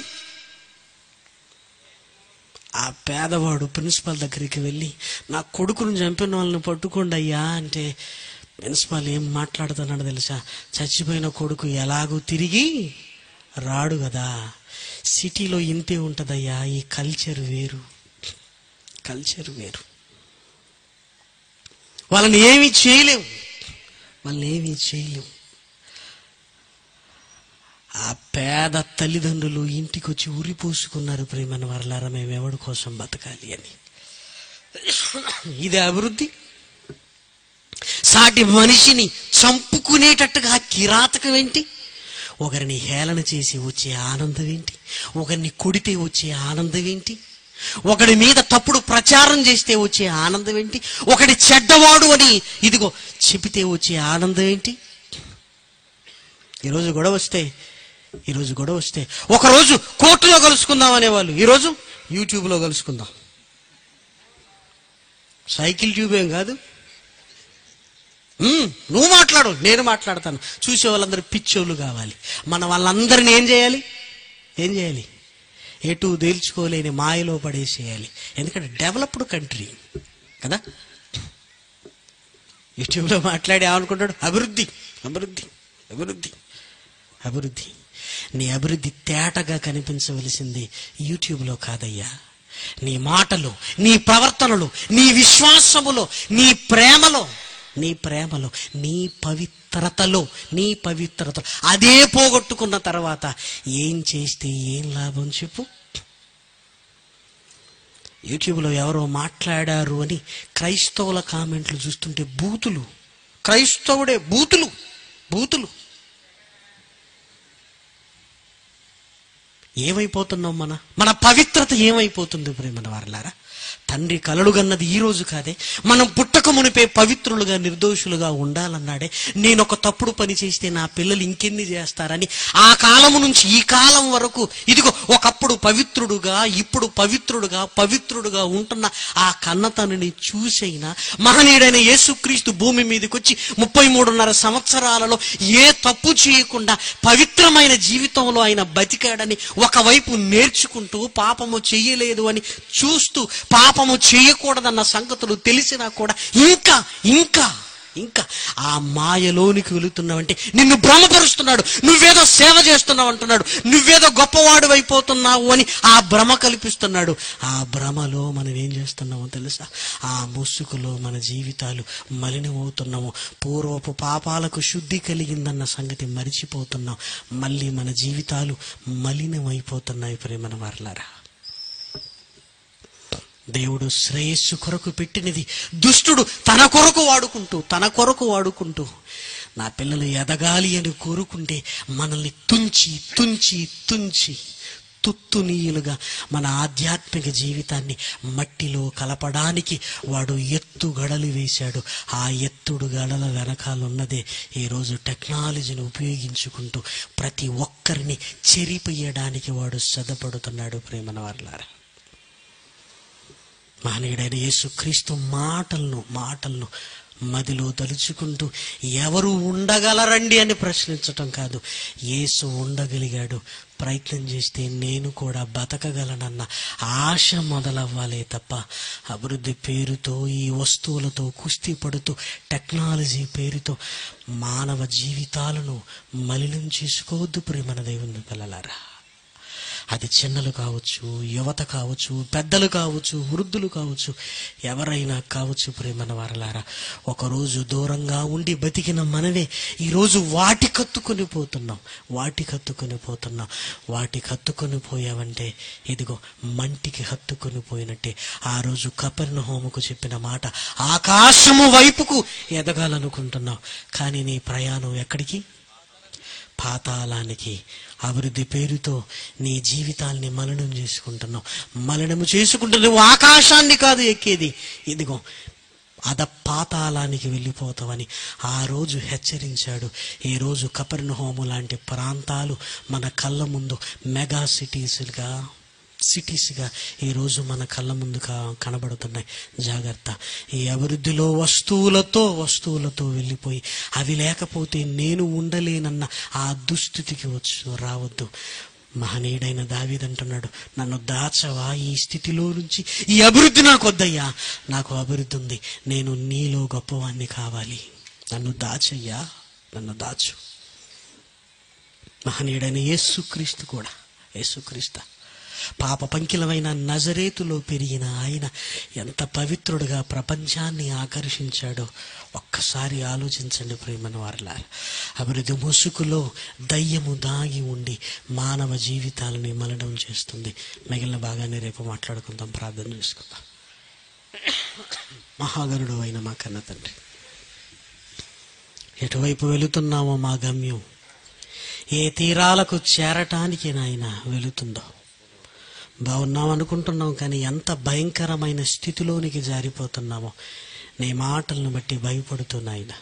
[SPEAKER 1] ఆ పేదవాడు ప్రిన్సిపాల్ దగ్గరికి వెళ్ళి నా కొడుకును చంపిన వాళ్ళని పట్టుకోండి అయ్యా అంటే ప్రిన్సిపాల్ ఏం మాట్లాడుతున్నాడు తెలుసా? చచ్చిపోయిన కొడుకు ఎలాగూ తిరిగి రాడు కదా. సిటీలో ఇంతే ఉంటదయ్యా, ఈ కల్చర్ వేరు. వాళ్ళని ఏమీ చేయలేవు. ఆ పేద తల్లిదండ్రులు ఇంటికి వచ్చి ఉరిపోసుకున్నారు. ప్రేమను వర్లారా, మేము ఎవడి కోసం బతకాలి అని. ఇదే అభివృద్ధి? సాటి మనిషిని చంపుకునేటట్టుగా కిరాతకం ఏంటి? ఒకరిని హేళన చేసి వచ్చే ఆనందం ఏంటి? ఒకరిని కొడితే వచ్చే ఆనందం ఏంటి? ఒకడి మీద తప్పుడు ప్రచారం చేస్తే వచ్చే ఆనందం ఏంటి? ఒకడి చెడ్డవాడు అని ఇదిగో చెబితే వచ్చే ఆనందం ఏంటి? ఈరోజు గొడవ వస్తే ఒకరోజు కోర్టులో కలుసుకుందాం అనేవాళ్ళు ఈరోజు యూట్యూబ్లో కలుసుకుందాం. సైకిల్ ట్యూబ్ ఏం కాదు. నువ్వు మాట్లాడు, నేను మాట్లాడతాను. చూసే వాళ్ళందరూ పిచ్చోళ్ళు కావాలి. మన వాళ్ళందరినీ ఏం చేయాలి? ఎటు తేల్చుకోలేని మాయలో పడేసేయాలి. ఎందుకంటే డెవలప్డ్ కంట్రీ కదా. యూట్యూబ్లో మాట్లాడి ఏమనుకుంటాడు? అభివృద్ధి. నీ అభివృద్ధి తేటగా కనిపించవలసింది యూట్యూబ్లో కాదయ్యా. నీ మాటలు, నీ ప్రవర్తనలు, నీ విశ్వాసములో, నీ ప్రేమలో నీ ప్రేమలో, నీ పవిత్రతలో, అదే పోగొట్టుకున్న తర్వాత ఏం చేస్తే ఏం లాభం చెప్పు? యూట్యూబ్లో ఎవరో మాట్లాడారు అని క్రైస్తవుల కామెంట్లు చూస్తుంటే బూతులు. క్రైస్తవుడే బూతులు. ఏమైపోతున్నాం? మన పవిత్రత ఏమైపోతుంది ప్రేమన వారలారా? తండ్రి కలలుగన్నది ఈ రోజు కాదే, మనం పుట్టక మునిపే పవిత్రులుగా నిర్దోషులుగా ఉండాలన్నాడే. నేను ఒక తప్పుడు పని చేస్తే నా పిల్లలు ఇంకెన్ని చేస్తారని ఆ కాలము నుంచి ఈ కాలం వరకు ఇదిగో ఒకప్పుడు పవిత్రుడుగా, ఇప్పుడు పవిత్రుడుగా ఉంటున్న ఆ కన్నతనని చూసైనా మహనీయుడైన యేసుక్రీస్తు భూమి మీదకి వచ్చి 33.5 సంవత్సరాలలో ఏ తప్పు చేయకుండా పవిత్రమైన జీవితంలో ఆయన బతికాడని ఒకవైపు నేర్చుకుంటూ, పాపము చెయ్యలేదు అని చూస్తూ, పాపము చేయకూడదన్న సంగతులు తెలిసినా కూడా ఇంకా ఆ మాయలోనికి వెళుతున్నావంటే నిన్ను భ్రమపరుస్తున్నాడు. నువ్వేదో సేవ చేస్తున్నావు అంటున్నాడు, నువ్వేదో గొప్పవాడు అయిపోతున్నావు అని ఆ భ్రమ కల్పిస్తున్నాడు. ఆ భ్రమలో మనం ఏం చేస్తున్నామో తెలుసా? ఆ ముసుగులో మన జీవితాలు మలినమవుతున్నాము. పూర్వపు పాపాలకు శుద్ధి కలిగిందన్న సంగతి మరిచిపోతున్నాం. మళ్ళీ మన జీవితాలు మలినమైపోతున్నాయి ప్రేమన వారలారా. దేవుడు శ్రేయస్సు కొరకు పెట్టినది దుష్టుడు తన కొరకు వాడుకుంటూ నా పిల్లలు ఎదగాలి అని కోరుకుంటే మనల్ని తుంచి తుత్తునీయులుగా మన ఆధ్యాత్మిక జీవితాన్ని మట్టిలో కలపడానికి వాడు ఎత్తుగడలు వేశాడు. ఆ ఎత్తుడు గడల వెనకాలన్నదే ఈరోజు టెక్నాలజీని ఉపయోగించుకుంటూ ప్రతి ఒక్కరిని చెరిపేయడానికి వాడు సిద్ధపడుతున్నాడు ప్రేమన వారలారా. మహనీయుడైన యేసుక్రీస్తు మాటలను మదిలో తలుచుకుంటూ ఎవరు ఉండగలరండి అని ప్రశ్నించటం కాదు, యేసు ఉండగలిగాడు, ప్రయత్నం చేస్తే నేను కూడా బతకగలనన్న ఆశ మొదలవ్వాలే తప్ప అభివృద్ధి పేరుతో, ఈ వస్తువులతో కుస్తీ పడుతూ, టెక్నాలజీ పేరుతో మానవ జీవితాలను మలినం చేసుకోవద్దు ప్రేమన దేవుని పిల్లలారా. అది చిన్నలు కావచ్చు, యువత కావచ్చు, పెద్దలు కావచ్చు, వృద్ధులు కావచ్చు, ఎవరైనా కావచ్చు ప్రేమన వారలారా. ఒకరోజు దూరంగా ఉండి బతికిన మనమే ఈరోజు వాటి కత్తుకొని పోయావంటే ఇదిగో మంటికి హత్తుకొని పోయినట్టే. ఆ రోజు కపెర్నహూముకు చెప్పిన మాట, ఆకాశము వైపుకు ఎదగాలనుకుంటున్నావు, కానీ నీ ప్రయాణం ఎక్కడికి? పాతాళానికి. అభివృద్ధి పేరుతో నీ జీవితాల్ని మలినం చేసుకుంటున్నావు. మలినము చేసుకుంటూ నువ్వు ఆకాశాన్ని కాదు ఎక్కేది, ఇదిగో పాతాళానికి వెళ్ళిపోతావని ఆ రోజు హెచ్చరించాడు. ఈ రోజు కపెర్నహూము లాంటి ప్రాంతాలు మన కళ్ళ ముందు మెగా సిటీస్గా ఈరోజు మన కళ్ళ ముందు కనబడుతున్నాయి. జాగ్రత్త. ఈ అభివృద్ధిలో వస్తువులతో వెళ్ళిపోయి అవి లేకపోతే నేను ఉండలేనన్న ఆ దుస్థితికి రావద్దు. మహనీయుడైన దావీదు అంటున్నాడు, నన్ను దాచవా ఈ స్థితిలో నుంచి? ఈ అభివృద్ధి నాకు వద్దయ్యా, నాకు అభివృద్ధి ఉంది, నేను నీలో గొప్పవాణ్ణి కావాలి, నన్ను దాచయ్యా, నన్ను దాచు. మహనీయుడైన యేసుక్రీస్తు పాప పంకిలమైన నజరేతులో పెరిగిన ఆయన ఎంత పవిత్రుడుగా ప్రపంచాన్ని ఆకర్షించాడో ఒక్కసారి ఆలోచించండి ప్రేమన వారలారా. అభివృద్ధి ముసుగులో దయ్యము దాగి ఉండి మానవ జీవితాలని మలినం చేస్తుంది. మిగిలిన భాగాన్ని రేపు మాట్లాడుకుందాం, ప్రార్థన చేసుకుందాం. మహాగణుడు అయిన మా కన్న తండ్రి, ఎటువైపు వెళుతున్నామో మా గమ్యం ఏ తీరాలకు చేరటానికి నాయన వెళుతుందో బాగున్నాం అనుకుంటున్నాం, కానీ ఎంత భయంకరమైన స్థితిలోనికి జారిపోతున్నామో నీ మాటలను బట్టి భయపడుతున్నాయినా.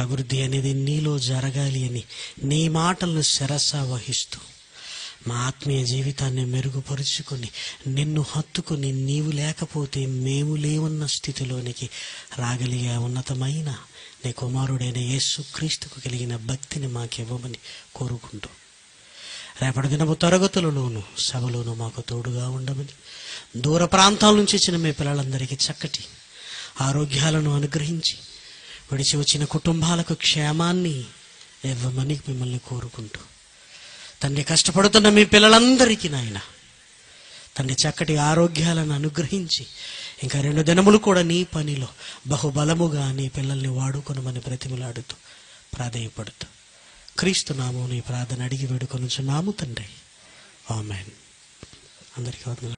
[SPEAKER 1] అభివృద్ధి అనేది నీలో జరగాలి అని నీ మాటలను శిరస వహిస్తూ మా ఆత్మీయ జీవితాన్ని మెరుగుపరుచుకొని నిన్ను హత్తుకొని నీవు లేకపోతే మేము లేవన్న స్థితిలోనికి రాగలిగే ఉన్నతమైన నీ కుమారుడైన యేసుక్రీస్తుకు కలిగిన భక్తిని మాకివ్వమని కోరుకుంటూ రేపటి దినపు తరగతులలోను సభలోను మాకు తోడుగా ఉండమని, దూర ప్రాంతాల నుంచి వచ్చిన మీ పిల్లలందరికీ చక్కటి ఆరోగ్యాలను అనుగ్రహించి విడిచి వచ్చిన కుటుంబాలకు క్షేమాన్ని ఇవ్వమని మిమ్మల్ని కోరుకుంటూ, తండ్రి కష్టపడుతున్న మీ పిల్లలందరికీ నాయన తండ్రి చక్కటి ఆరోగ్యాలను అనుగ్రహించి ఇంకా 2 దినములు కూడా నీ పనిలో బహుబలముగా నీ పిల్లల్ని వాడుకొనమని బ్రతిమలాడుతూ ప్రాధేయపడుతూ క్రీస్తు నామమున ఈ ప్రార్థన అడిగి వేడుకొనుచున్నాము తండ్రి. ఆమేన్. అందరికీ వందనాలు.